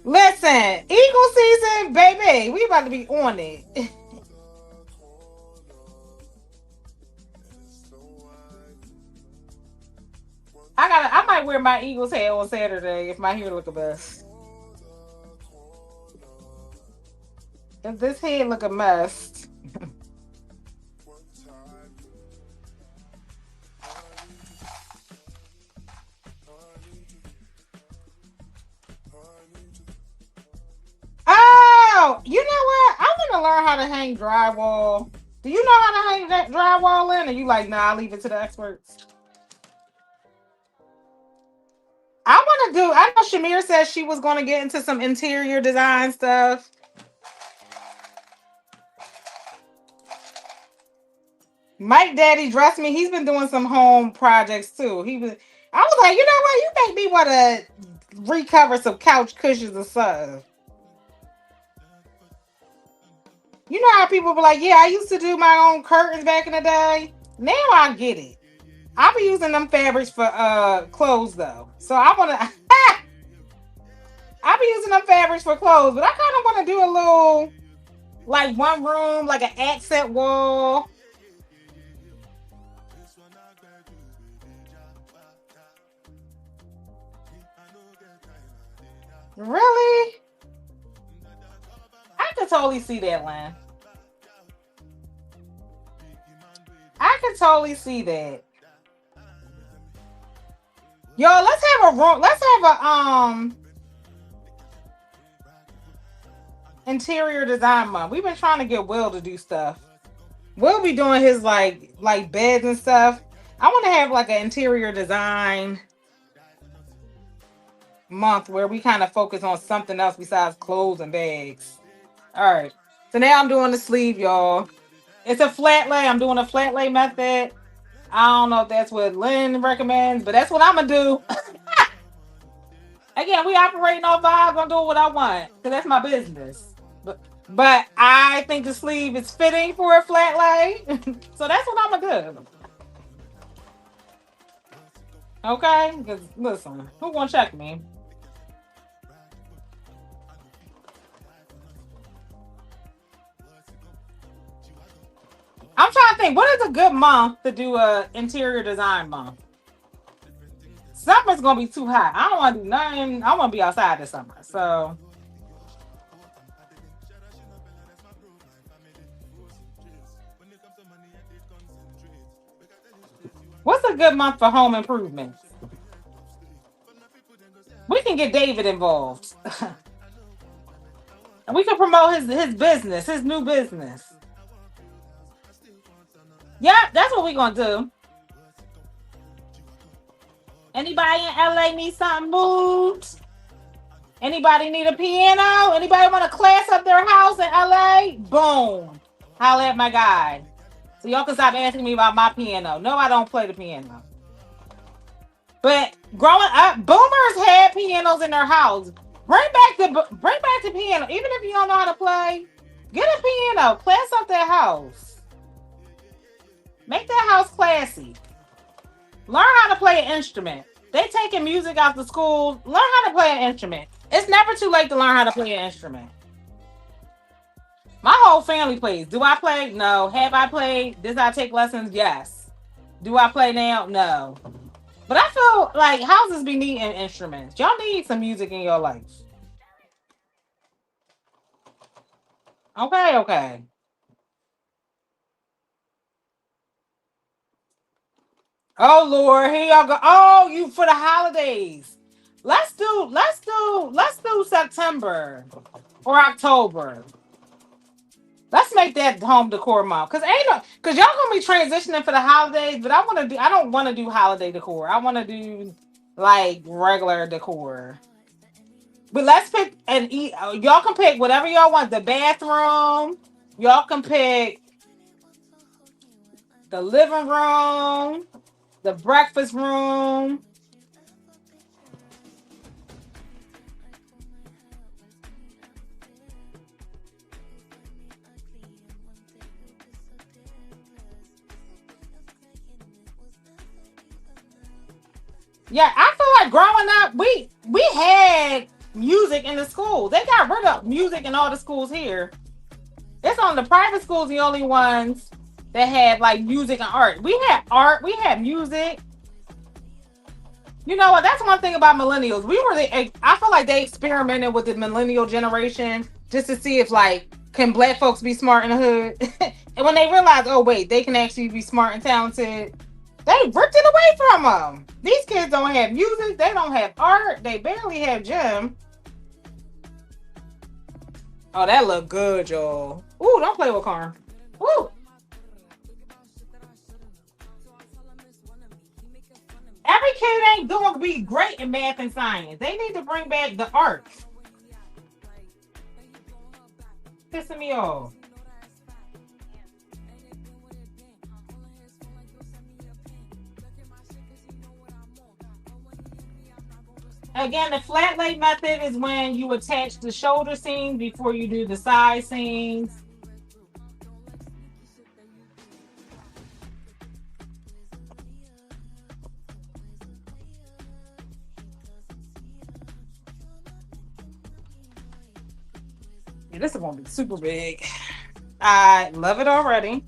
listen, Eagle season, baby. We about to be on it. I might wear my Eagles hat on Saturday if my hair look a mess. If this head look a mess. Oh, you know what? I want to learn how to hang drywall. Do you know how to hang that drywall in? Or you like, nah, I'll leave it to the experts? I want to do. I know Shamir said she was going to get into some interior design stuff. Mike Daddy dressed me. He's been doing some home projects too. I was like, you know what? You make me want to recover some couch cushions or something. You know how people be like, yeah, I used to do my own curtains back in the day. Now I get it. I be using them fabrics for clothes though. So I want to. I be using them fabrics for clothes, but I kind of want to do a little like one room, like an accent wall. Really? I could totally see that, Line. I could totally see that. Yo, let's have a room. Let's have a interior design month. We've been trying to get Will to do stuff. Will be doing his like beds and stuff. I want to have like an interior design month where we kind of focus on something else besides clothes and bags. All right. So now I'm doing the sleeve, y'all. It's a flat lay. I'm doing a flat lay method. I don't know if that's what Lynn recommends, but that's what I'm gonna do. Again, we operating off vibes. I'm doing what I want because that's my business. But I think the sleeve is fitting for a flat lay, so that's what I'm gonna do. Okay? Because listen, who gonna check me? I'm trying to think. What is a good month to do a interior design month? Summer's gonna be too hot. I don't want to do nothing. I want to be outside this summer. So, what's a good month for home improvements? We can get David involved. And we can promote his business, his new business. Yeah, that's what we're gonna do. Anybody in LA need something moved? Anybody need a piano? Anybody want to class up their house in LA? Boom. Holla at my guy. So y'all can stop asking me about my piano. No, I don't play the piano. But growing up, boomers had pianos in their house. Bring back the piano. Even if you don't know how to play, get a piano. Class up that house. Make that house classy. Learn how to play an instrument. They taking music out the school. Learn how to play an instrument. It's never too late to learn how to play an instrument. My whole family plays. Do I play? No. Have I played? Did I take lessons? Yes. Do I play now? No. But I feel like houses be needing instruments. Y'all need some music in your life. Okay, okay. Oh Lord, here y'all go. Oh, you for the holidays. Let's do September or October. Let's make that home decor month. Cause y'all gonna be transitioning for the holidays, but I don't wanna do holiday decor. I wanna do like regular decor. But let's pick and eat. Y'all can pick whatever y'all want. The bathroom. Y'all can pick the living room, the breakfast room. Yeah, I feel like growing up, we had music in the school. They got rid of music in all the schools here. It's on the private schools the only ones that had like music and art. We had art, we had music. You know what? That's one thing about millennials. I feel like they experimented with the millennial generation just to see if like can black folks be smart in the hood. And when they realized, oh wait, they can actually be smart and talented, they ripped it away from them. These kids don't have music, they don't have art, they barely have gym. Oh, that look good, y'all. Ooh, don't play with Karn. Ooh. Every kid ain't going to be great in math and science. They need to bring back the arts. Pissing me off. Again, the flat lay method is when you attach the shoulder seam before you do the side seams. Yeah, this is going to be super big. I love it already.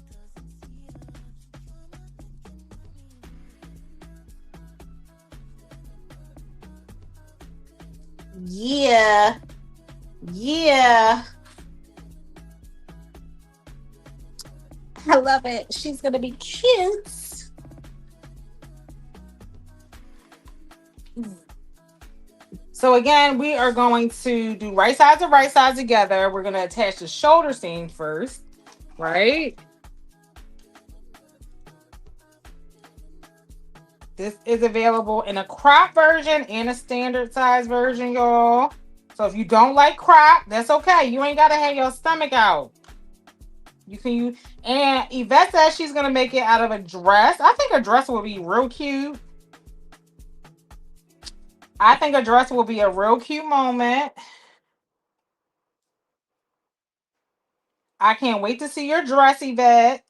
Yeah. Yeah. I love it. She's going to be cute. So again, we are going to do right sides and right sides together. We're going to attach the shoulder seam first, right? This is available in a crop version and a standard size version, y'all. So if you don't like crop, that's okay. You ain't got to have your stomach out. You can use, and Yvette says she's going to make it out of a dress. I think a dress will be real cute. I think a dress will be a real cute moment. I can't wait to see your dress, Yvette.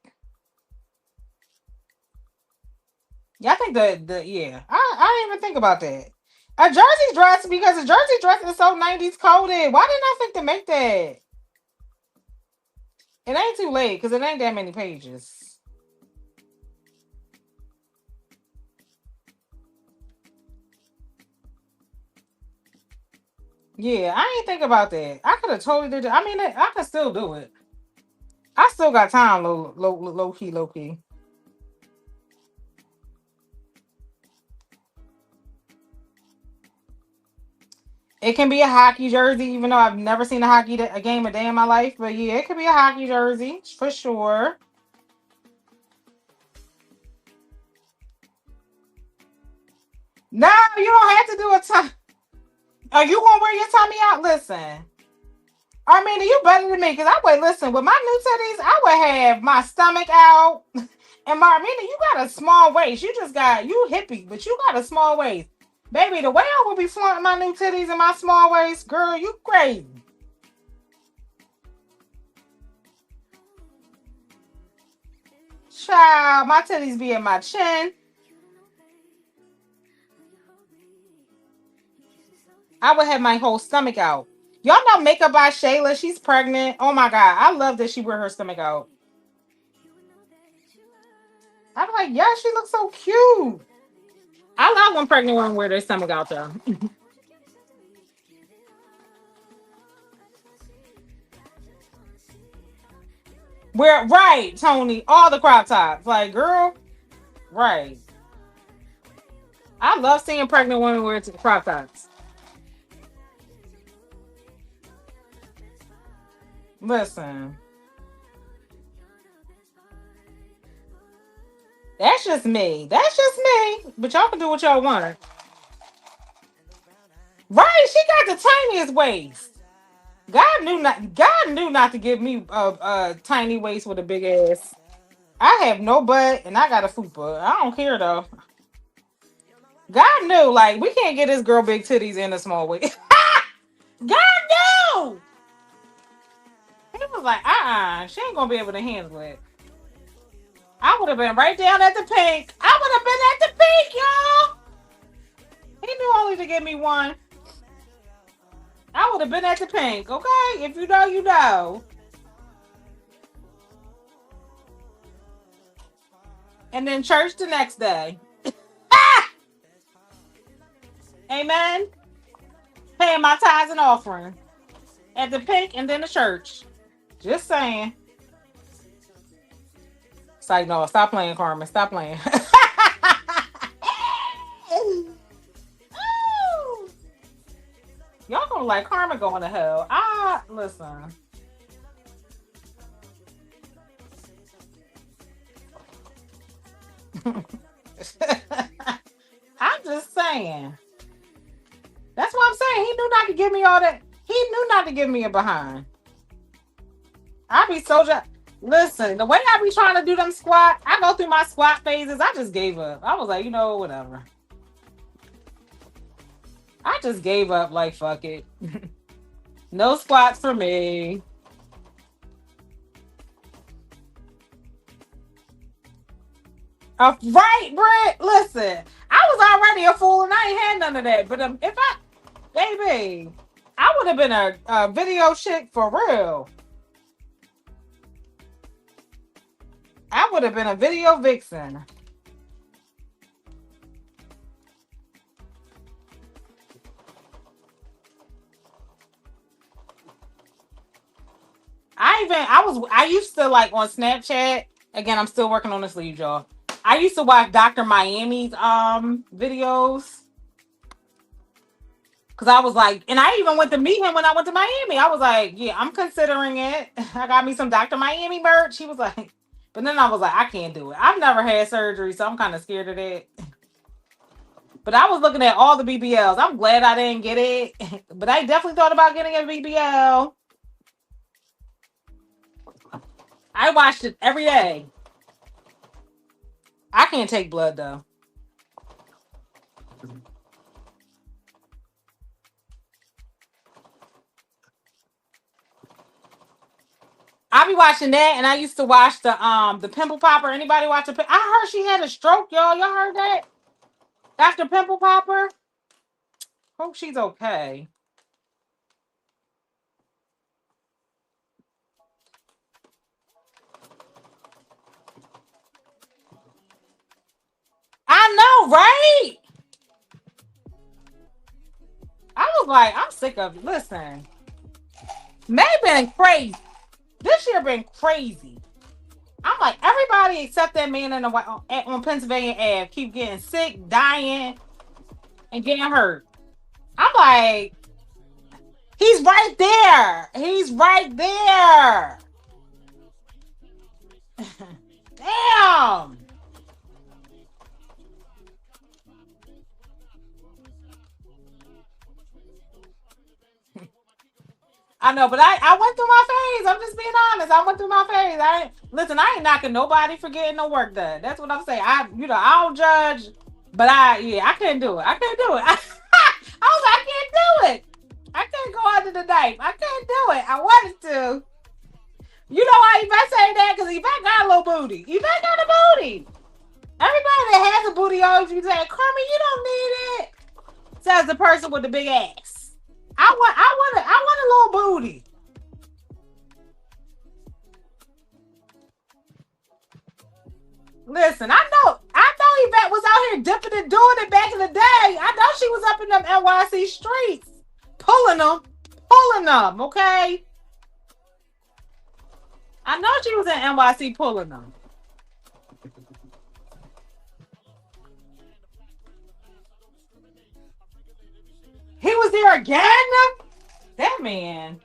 Yeah, I think I didn't even think about that. A jersey dress, because a jersey dress is so 90s coded. Why didn't I think to make that? It ain't too late because it ain't that many pages. Yeah, I ain't think about that. I could have totally did it. I mean, I could still do it. I still got time, low key, low key. It can be a hockey jersey, even though I've never seen a game a day in my life. But yeah, it could be a hockey jersey for sure. No, you don't have to do a time. Are you gonna wear your tummy out? Listen, Armina, you better than me because I would listen with my new titties. I would have my stomach out, and Marmina, you got a small waist. You just got you hippie, but you got a small waist, baby. The way I will be flaunting my new titties and my small waist, girl, you crazy. Child, my titties be in my chin. I would have my whole stomach out. Y'all know Makeup by Shayla. She's pregnant. Oh my god, I love that she wear her stomach out. I'm like, yeah, she looks so cute. I love when pregnant women wear their stomach out though. We're right, Tony. All the crop tops, like girl, right. I love seeing pregnant women wear crop tops. Listen, that's just me. That's just me. But y'all can do what y'all want. Right, she got the tiniest waist. God knew not to give me a tiny waist with a big ass. I have no butt and I got a fupa. I don't care though. God knew, like, we can't get this girl big titties in a small waist. God knew. He was like, she ain't gonna be able to handle it. I would have been right down at the pink. I would have been at the pink, y'all. He knew only to give me one. I would have been at the pink, okay? If you know, you know. And then church the next day. Ah! Amen. Paying my tithes and offering at the pink and then the church. Just saying. It's like, no, stop playing, Carmen. Stop playing. Y'all gonna like Carmen going to hell. Listen. I'm just saying. That's what I'm saying. He knew not to give me all that. He knew not to give me a behind. I be so just. Listen, the way I be trying to do them squat, I go through my squat phases. I just gave up. I was like, whatever. I just gave up. Like, fuck it. No squats for me. Right, Brett. Listen, I was already a fool and I ain't had none of that. But baby, I would have been a video chick for real. I would have been a video vixen. I used to like on Snapchat. Again, I'm still working on the sleeve, y'all. I used to watch Dr. Miami's videos. Cause I was like, and I even went to meet him when I went to Miami. I was like, yeah, I'm considering it. I got me some Dr. Miami merch. He was like, but then I was like, I can't do it. I've never had surgery, so I'm kind of scared of that. But I was looking at all the BBLs. I'm glad I didn't get it. But I definitely thought about getting a BBL. I watched it every day. I can't take blood though. I be watching that, and I used to watch the pimple popper. Anybody watch the? I heard she had a stroke, y'all. Y'all heard that? Dr. Pimple Popper. Hope she's okay. I know, right? I was like, I'm sick of it. Listen, May been crazy. This year been crazy. I'm like, everybody except that man in the on Pennsylvania Ave keep getting sick, dying, and getting hurt. I'm like, he's right there. He's right there. Damn. I know, but I went through my phase. I'm just being honest. I went through my phase. I ain't knocking nobody for getting no work done. That's what I'm saying. I don't judge, but I can't do it. I can't do it. I was like, I can't do it. I can't go under the knife. I can't do it. I wanted to. You know why Yvette say that? Because Yvette got a little booty. Yvette got a booty. Everybody that has a booty always be saying, Carmen, you don't need it. Says the person with the big ass. I want a little booty. Listen, I know Yvette was out here dipping and doing it back in the day. I know she was up in them NYC streets, pulling them, okay? I know she was in NYC pulling them. He was there again? That man.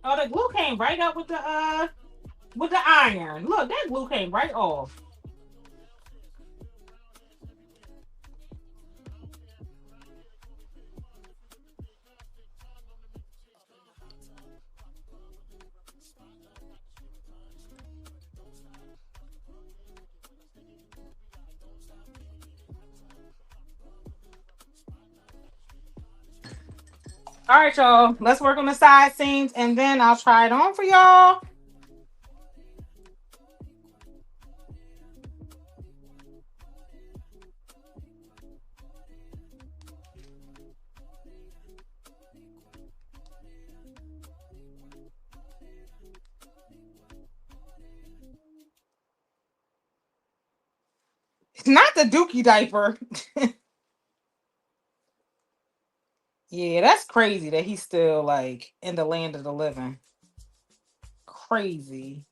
Oh, the glue came right up with the iron. Look, that glue came right off. All right, y'all. Let's work on the side seams and then I'll try it on for y'all. It's not the Dookie diaper. Yeah, that's crazy that he's still like in the land of the living. Crazy.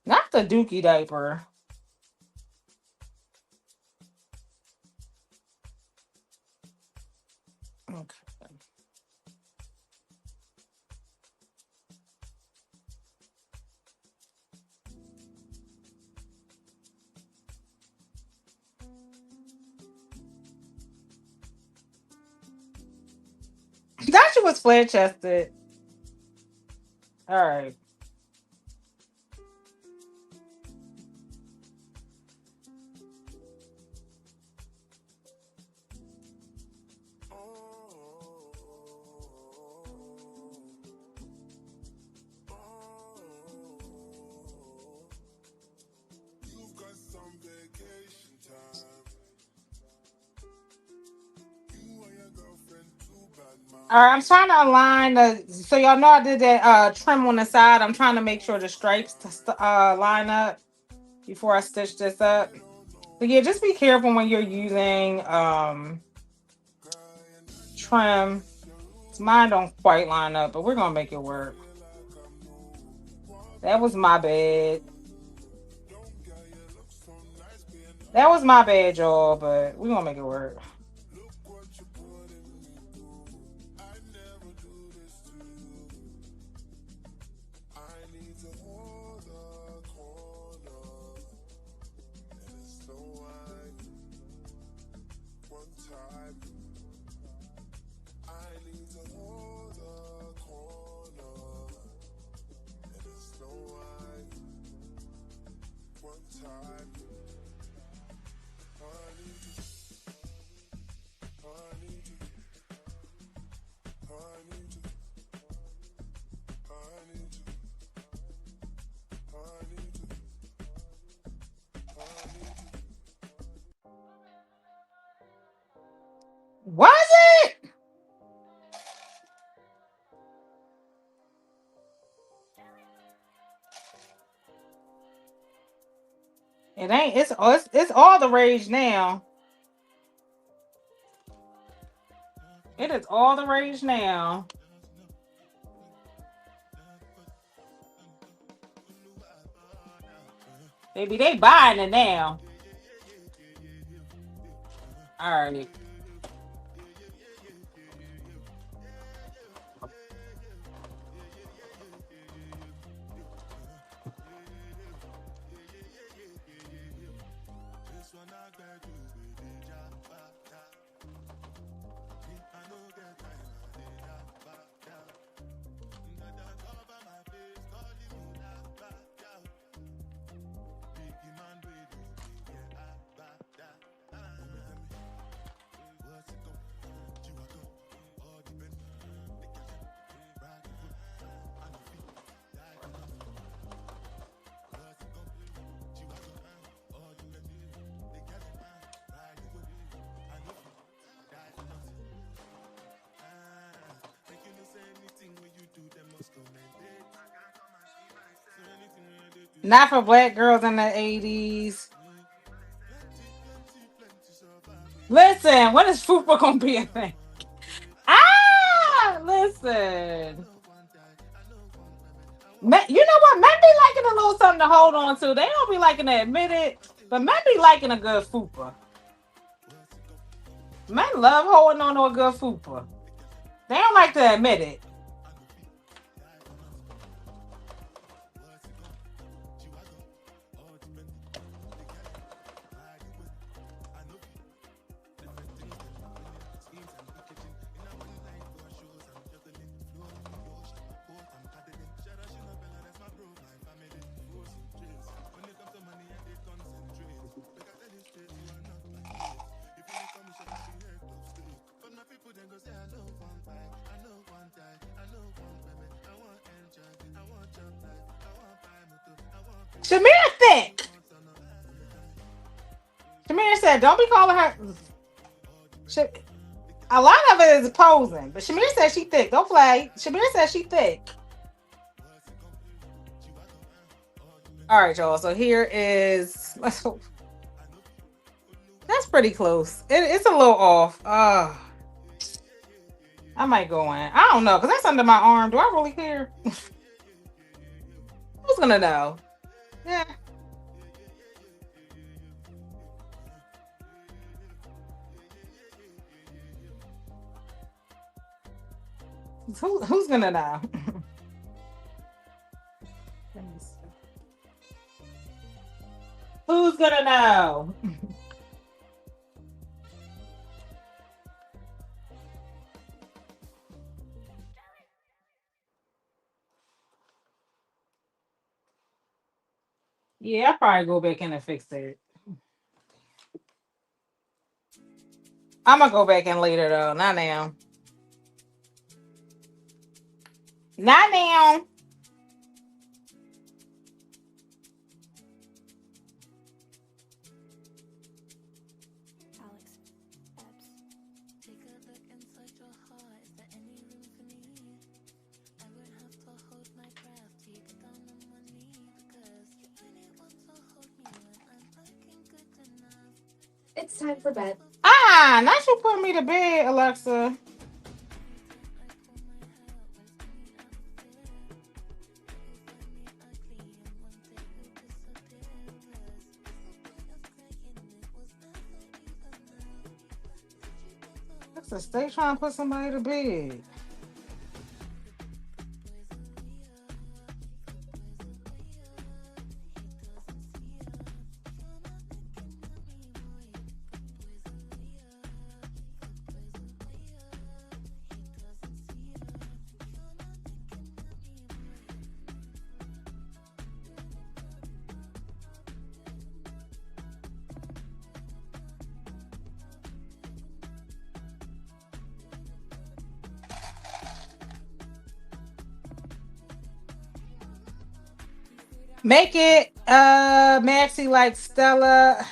Not the Dookie diaper. Okay. That shit was flat chested. All right. All right, I'm trying to align the. So y'all know I did that trim on the side. I'm trying to make sure the stripes line up before I stitch this up. So yeah, just be careful when you're using trim. Mine don't quite line up, but we're gonna make it work. That was my bad. That was my bad, y'all, but we're gonna make it work. Was it? It ain't. It's all the rage now. It is all the rage now. Baby, they buying it now. All right. Not for black girls in the 80s. Listen, when is FUPA gonna be a thing? Listen. You know what? Men be liking a little something to hold on to. They don't be liking to admit it, but men be liking a good FUPA. Men love holding on to a good FUPA. They don't like to admit it. Shamir thick. Shamir said, "Don't be calling her." A lot of it is posing, but Shamir said she thick. Don't play. Shamir said she thick. All right, y'all. So here is. Let's hope. That's pretty close. It's a little off. I might go in. I don't know because that's under my arm. Do I really care? Who's gonna know? Yeah. Who's gonna know? Who's gonna know? Yeah, I'll probably go back in and fix it. I'm gonna go back in later though. Not now. Not now. It's time for bed. Ah, not you put me to bed, Alexa. Alexa, stay trying to put somebody to bed. Make it Maxie like Stella.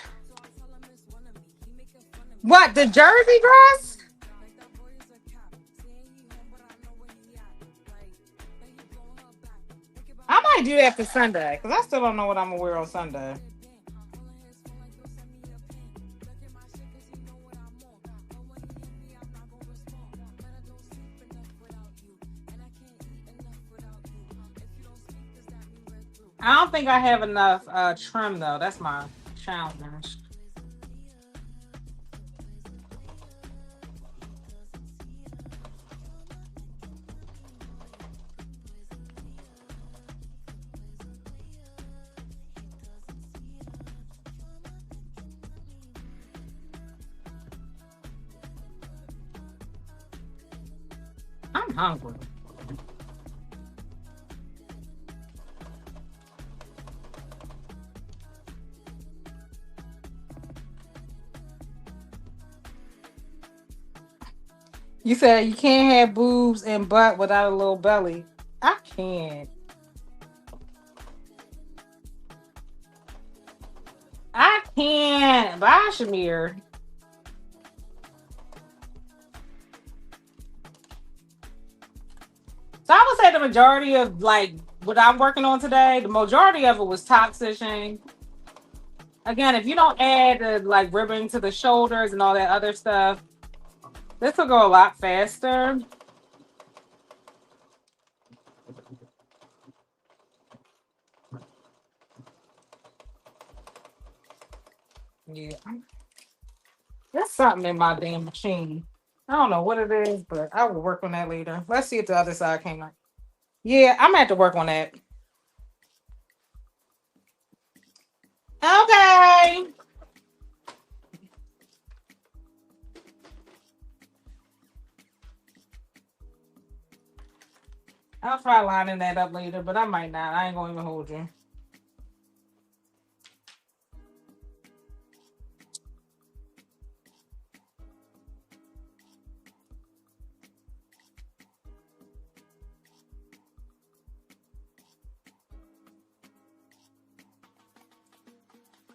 What, the jersey dress? I might do that for Sunday because I still don't know what I'm gonna wear on Sunday. I don't think I have enough trim though. That's my challenge. I'm hungry. You said you can't have boobs and butt without a little belly. I can't. I can't. Bye, Shamir. So I would say the majority of like what I'm working on today, the majority of it was top stitching. Again, if you don't add the like ribbing to the shoulders and all that other stuff, this will go a lot faster. Yeah. There's something in my damn machine. I don't know what it is, but I will work on that later. Let's see if the other side came out. Yeah, I'm gonna have to work on that. Okay. I'll try lining that up later, but I might not. I ain't gonna even hold you.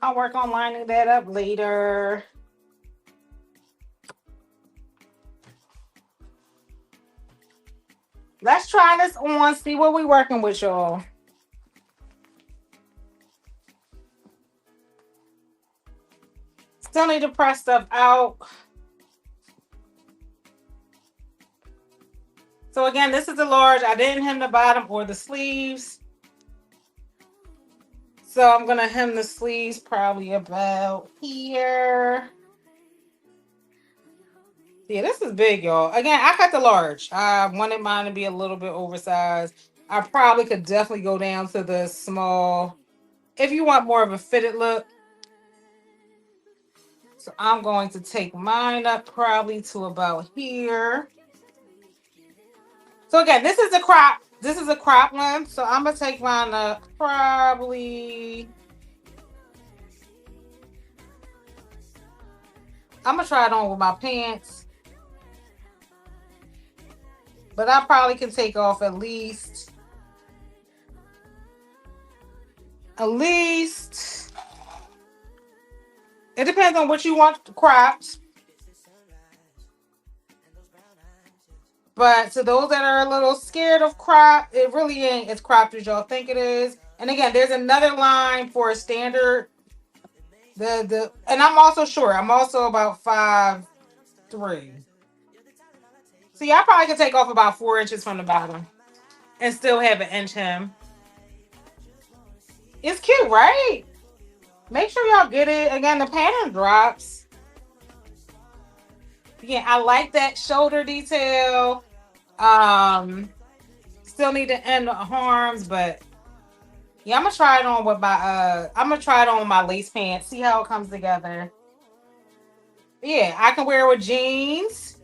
I'll work on lining that up later. Let's try this on, see what we working with, y'all. Still need to press stuff out. So again, this is the large. I didn't hem the bottom or the sleeves. So I'm gonna hem the sleeves probably about here. Yeah, this is big, y'all. Again, I cut the large. I wanted mine to be a little bit oversized. I probably could definitely go down to the small if you want more of a fitted look. So I'm going to take mine up probably to about here. So again, this is a crop. This is a crop one. So I'm gonna take mine up probably. I'm gonna try it on with my pants, but I probably can take off at least. It depends on what you want cropped. But to those that are a little scared of crop, it really ain't as cropped as y'all think it is. And again, there's another line for a standard. And I'm also short. I'm also about 5'3". So yeah, I probably could take off about 4 inches from the bottom and still have an inch hem. It's cute, right? Make sure y'all get it. Again, the pattern drops. Yeah, I like that shoulder detail. Still need to end the arms, but yeah, I'm gonna try it on with my lace pants. See how it comes together. Yeah, I can wear it with jeans.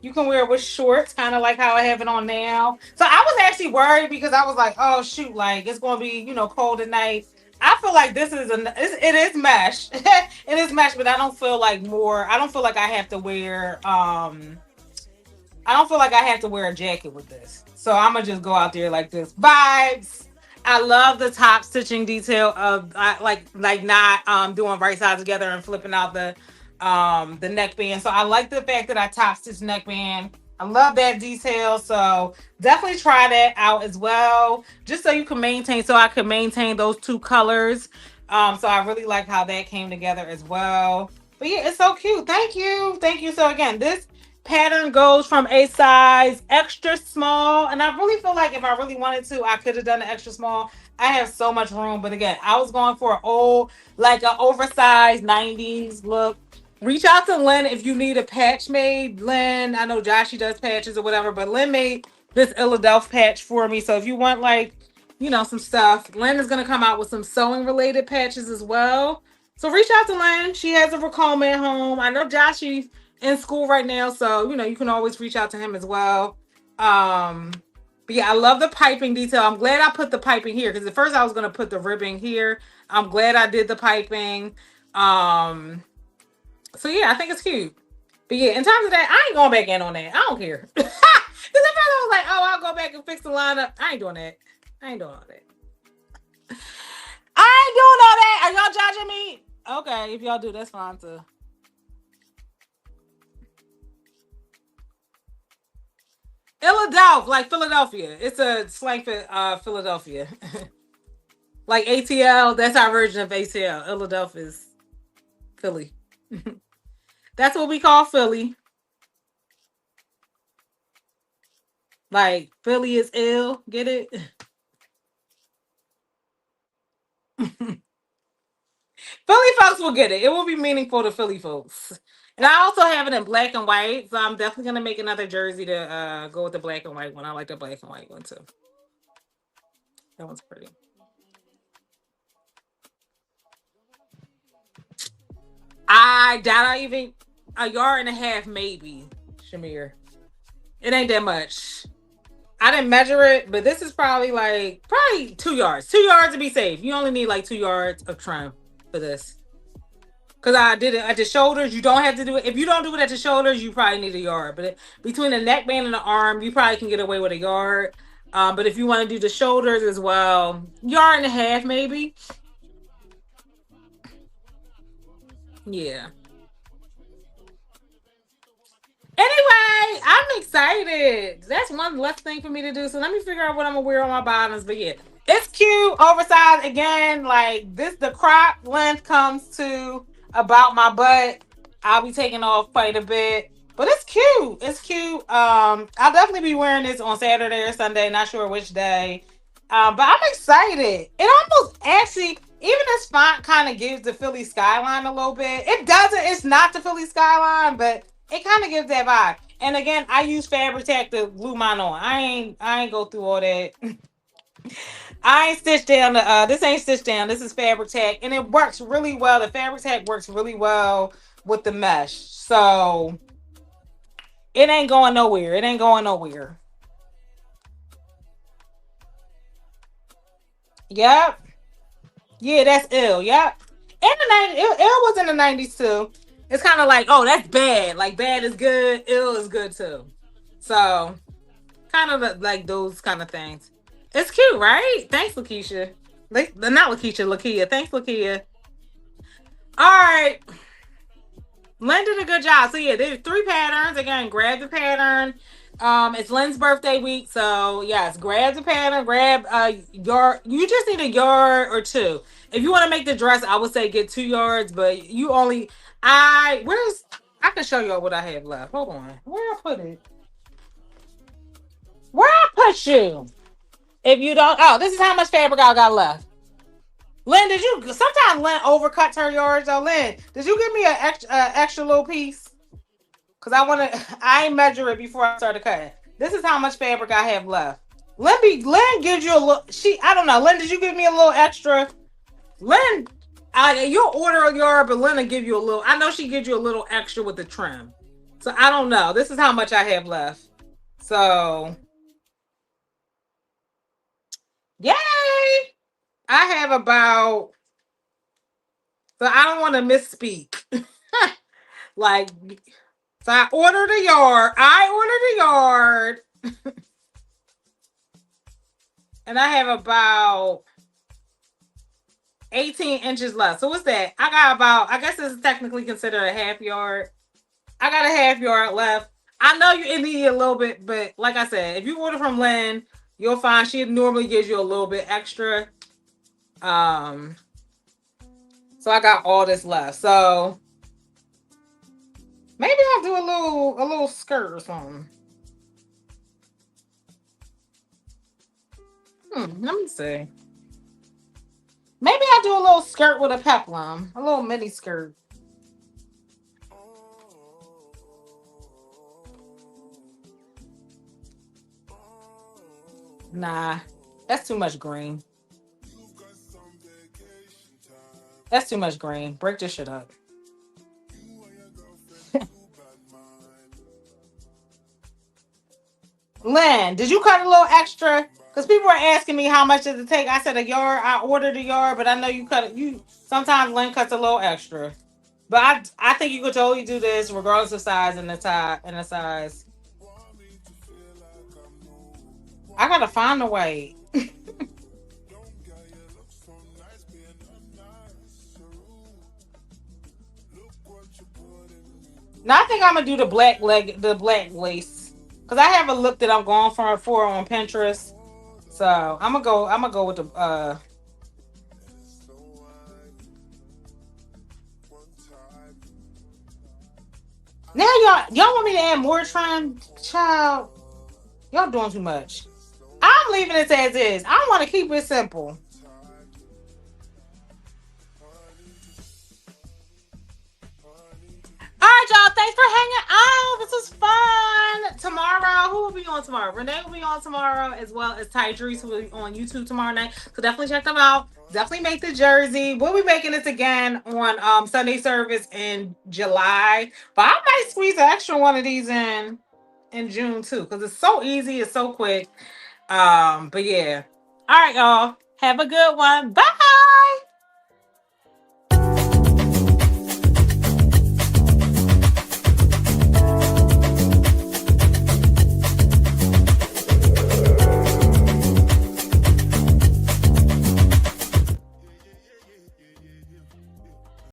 You can wear it with shorts, kind of like how I have it on now. So I was actually worried because I was like, oh shoot, like it's gonna be, cold at night. I feel like it is mesh. It is mesh, but I don't feel like I don't feel like I have to wear I don't feel like I have to wear a jacket with this. So I'm gonna just go out there like this. Vibes. I love the top stitching detail of like not doing right sides together and flipping out the neckband. So I like the fact that I top stitch neckband. I love that detail. So definitely try that out as well. Just so you can I can maintain those two colors. So I really like how that came together as well. But yeah, it's so cute. Thank you. Thank you. So again, this pattern goes from a size extra small, and I really feel like if I really wanted to, I could have done an extra small. I have so much room, but again, I was going for an oversized 90s look. Reach out to Lynn if you need a patch made. Lynn, I know Joshy does patches or whatever, but Lynn made this Philadelphia patch for me. So if you want some stuff, Lynn is gonna come out with some sewing related patches as well. So reach out to Lynn. She has a Racoma at home. I know Joshy in school right now, so you can always reach out to him as well. But yeah, I love the piping detail. I'm glad I put the piping here because at first I was gonna put the ribbing here. I'm glad I did the piping. So yeah, I think it's cute. But yeah, in terms of that, I ain't going back in on that. I don't care. Because at first I was like, oh, I'll go back and fix the lineup. I ain't doing that. I ain't doing all that. I ain't doing all that. Are y'all judging me? Okay, if y'all do, that's fine too. Philadelphia, like Philadelphia. It's a slang for Philadelphia. Like ATL, that's our version of ATL. Philadelphia is Philly. That's what we call Philly. Like Philly is ill. Get it? Philly folks will get it. It will be meaningful to Philly folks. And I also have it in black and white, so I'm definitely gonna make another jersey to go with the black and white one. I like the black and white one too. That one's pretty. I doubt I even a yard and a half maybe, Shamir. It ain't that much. I didn't measure it, but this is probably 2 yards. 2 yards to be safe. You only need like 2 yards of trim for this. Cause I did it at the shoulders. You don't have to do it. If you don't do it at the shoulders, you probably need a yard. But between the neckband and the arm, you probably can get away with a yard. But if you want to do the shoulders as well, yard and a half maybe. Yeah. Anyway, I'm excited. That's one less thing for me to do. So let me figure out what I'm gonna wear on my bottoms. But yeah, it's cute, oversized again. Like this, the crop length comes to about my butt. I'll be taking off quite a bit, but it's cute. It's cute. I'll definitely be wearing this on Saturday or Sunday. Not sure which day. But I'm excited. It almost actually, even this font kind of gives the Philly skyline a little bit. It doesn't. It's not the Philly skyline, but it kind of gives that vibe. And again, I use Fabric Tech to glue mine on. I ain't go through all that. I ain't stitched down the this ain't stitched down. This is Fabric Tech, and it works really well. The Fabric Tech works really well with the mesh. So it ain't going nowhere. It ain't going nowhere. Yep. Yeah, that's ill. Yep. In the 90s, ill was in the 90s too. It's kind of like, oh, that's bad. Like bad is good, ill is good too. So kind of like those kind of things. It's cute, right? Thanks, Lakeisha. Not Lakeisha, Lakia. Thanks, Lakia. All right. Lynn did a good job. So yeah, there's 3 patterns. Again, grab the pattern. It's Lynn's birthday week, so yes, grab the pattern. Grab yard. You just need a yard or two. If you want to make the dress, I would say get 2 yards, but you only. I can show you what I have left. Hold on. Where I put it? Where I put you? If you don't, oh, this is how much fabric I got left. Lynn, did you? Sometimes Lynn overcuts her yards. Though, Lynn, did you give me an extra little piece? Cause I want to. I ain't measure it before I started cutting. This is how much fabric I have left. Lynn gives you a little. I don't know. Lynn, did you give me a little extra? Lynn, you'll order a yard, but Lynn will give you a little. I know she gives you a little extra with the trim. So I don't know. This is how much I have left. So, yay! I have about. So I don't want to misspeak. Like, so I ordered a yard. And I have about 18 inches left. So what's that? I got about, I guess this is technically considered a half yard. I got a half yard left. I know you need a little bit, but like I said, if you order from Lynn, you'll find she normally gives you a little bit extra. So I got all this left. So maybe I'll do a little skirt or something. Let me see. Maybe I'll do a little skirt with a peplum. A little mini skirt. Nah, that's too much green. That's too much green. Break this shit up. Lynn, did you cut a little extra? Because people are asking me how much does it take. I said a yard. I ordered a yard, but I know you cut it. You sometimes Lynn cuts a little extra. But I think you could totally do this regardless of size and the tie and the size. I gotta find a way. Now I think I'm gonna do the black lace, because I have a look that I'm going for on Pinterest. So I'm gonna go with the Now y'all want me to add more trim, child? Y'all doing too much. I'm leaving it as is. I want to keep it simple. Thanks for hanging out. This was fun. Tomorrow, who will be on tomorrow? Renee will be on tomorrow, as well as Tydreese who will be on YouTube tomorrow night. So definitely check them out. Definitely make the jersey. We'll be making this again on Sunday service in July. But I might squeeze an extra one of these in June too, because it's so easy, it's so quick. But yeah. All right, y'all. Have a good one. Bye.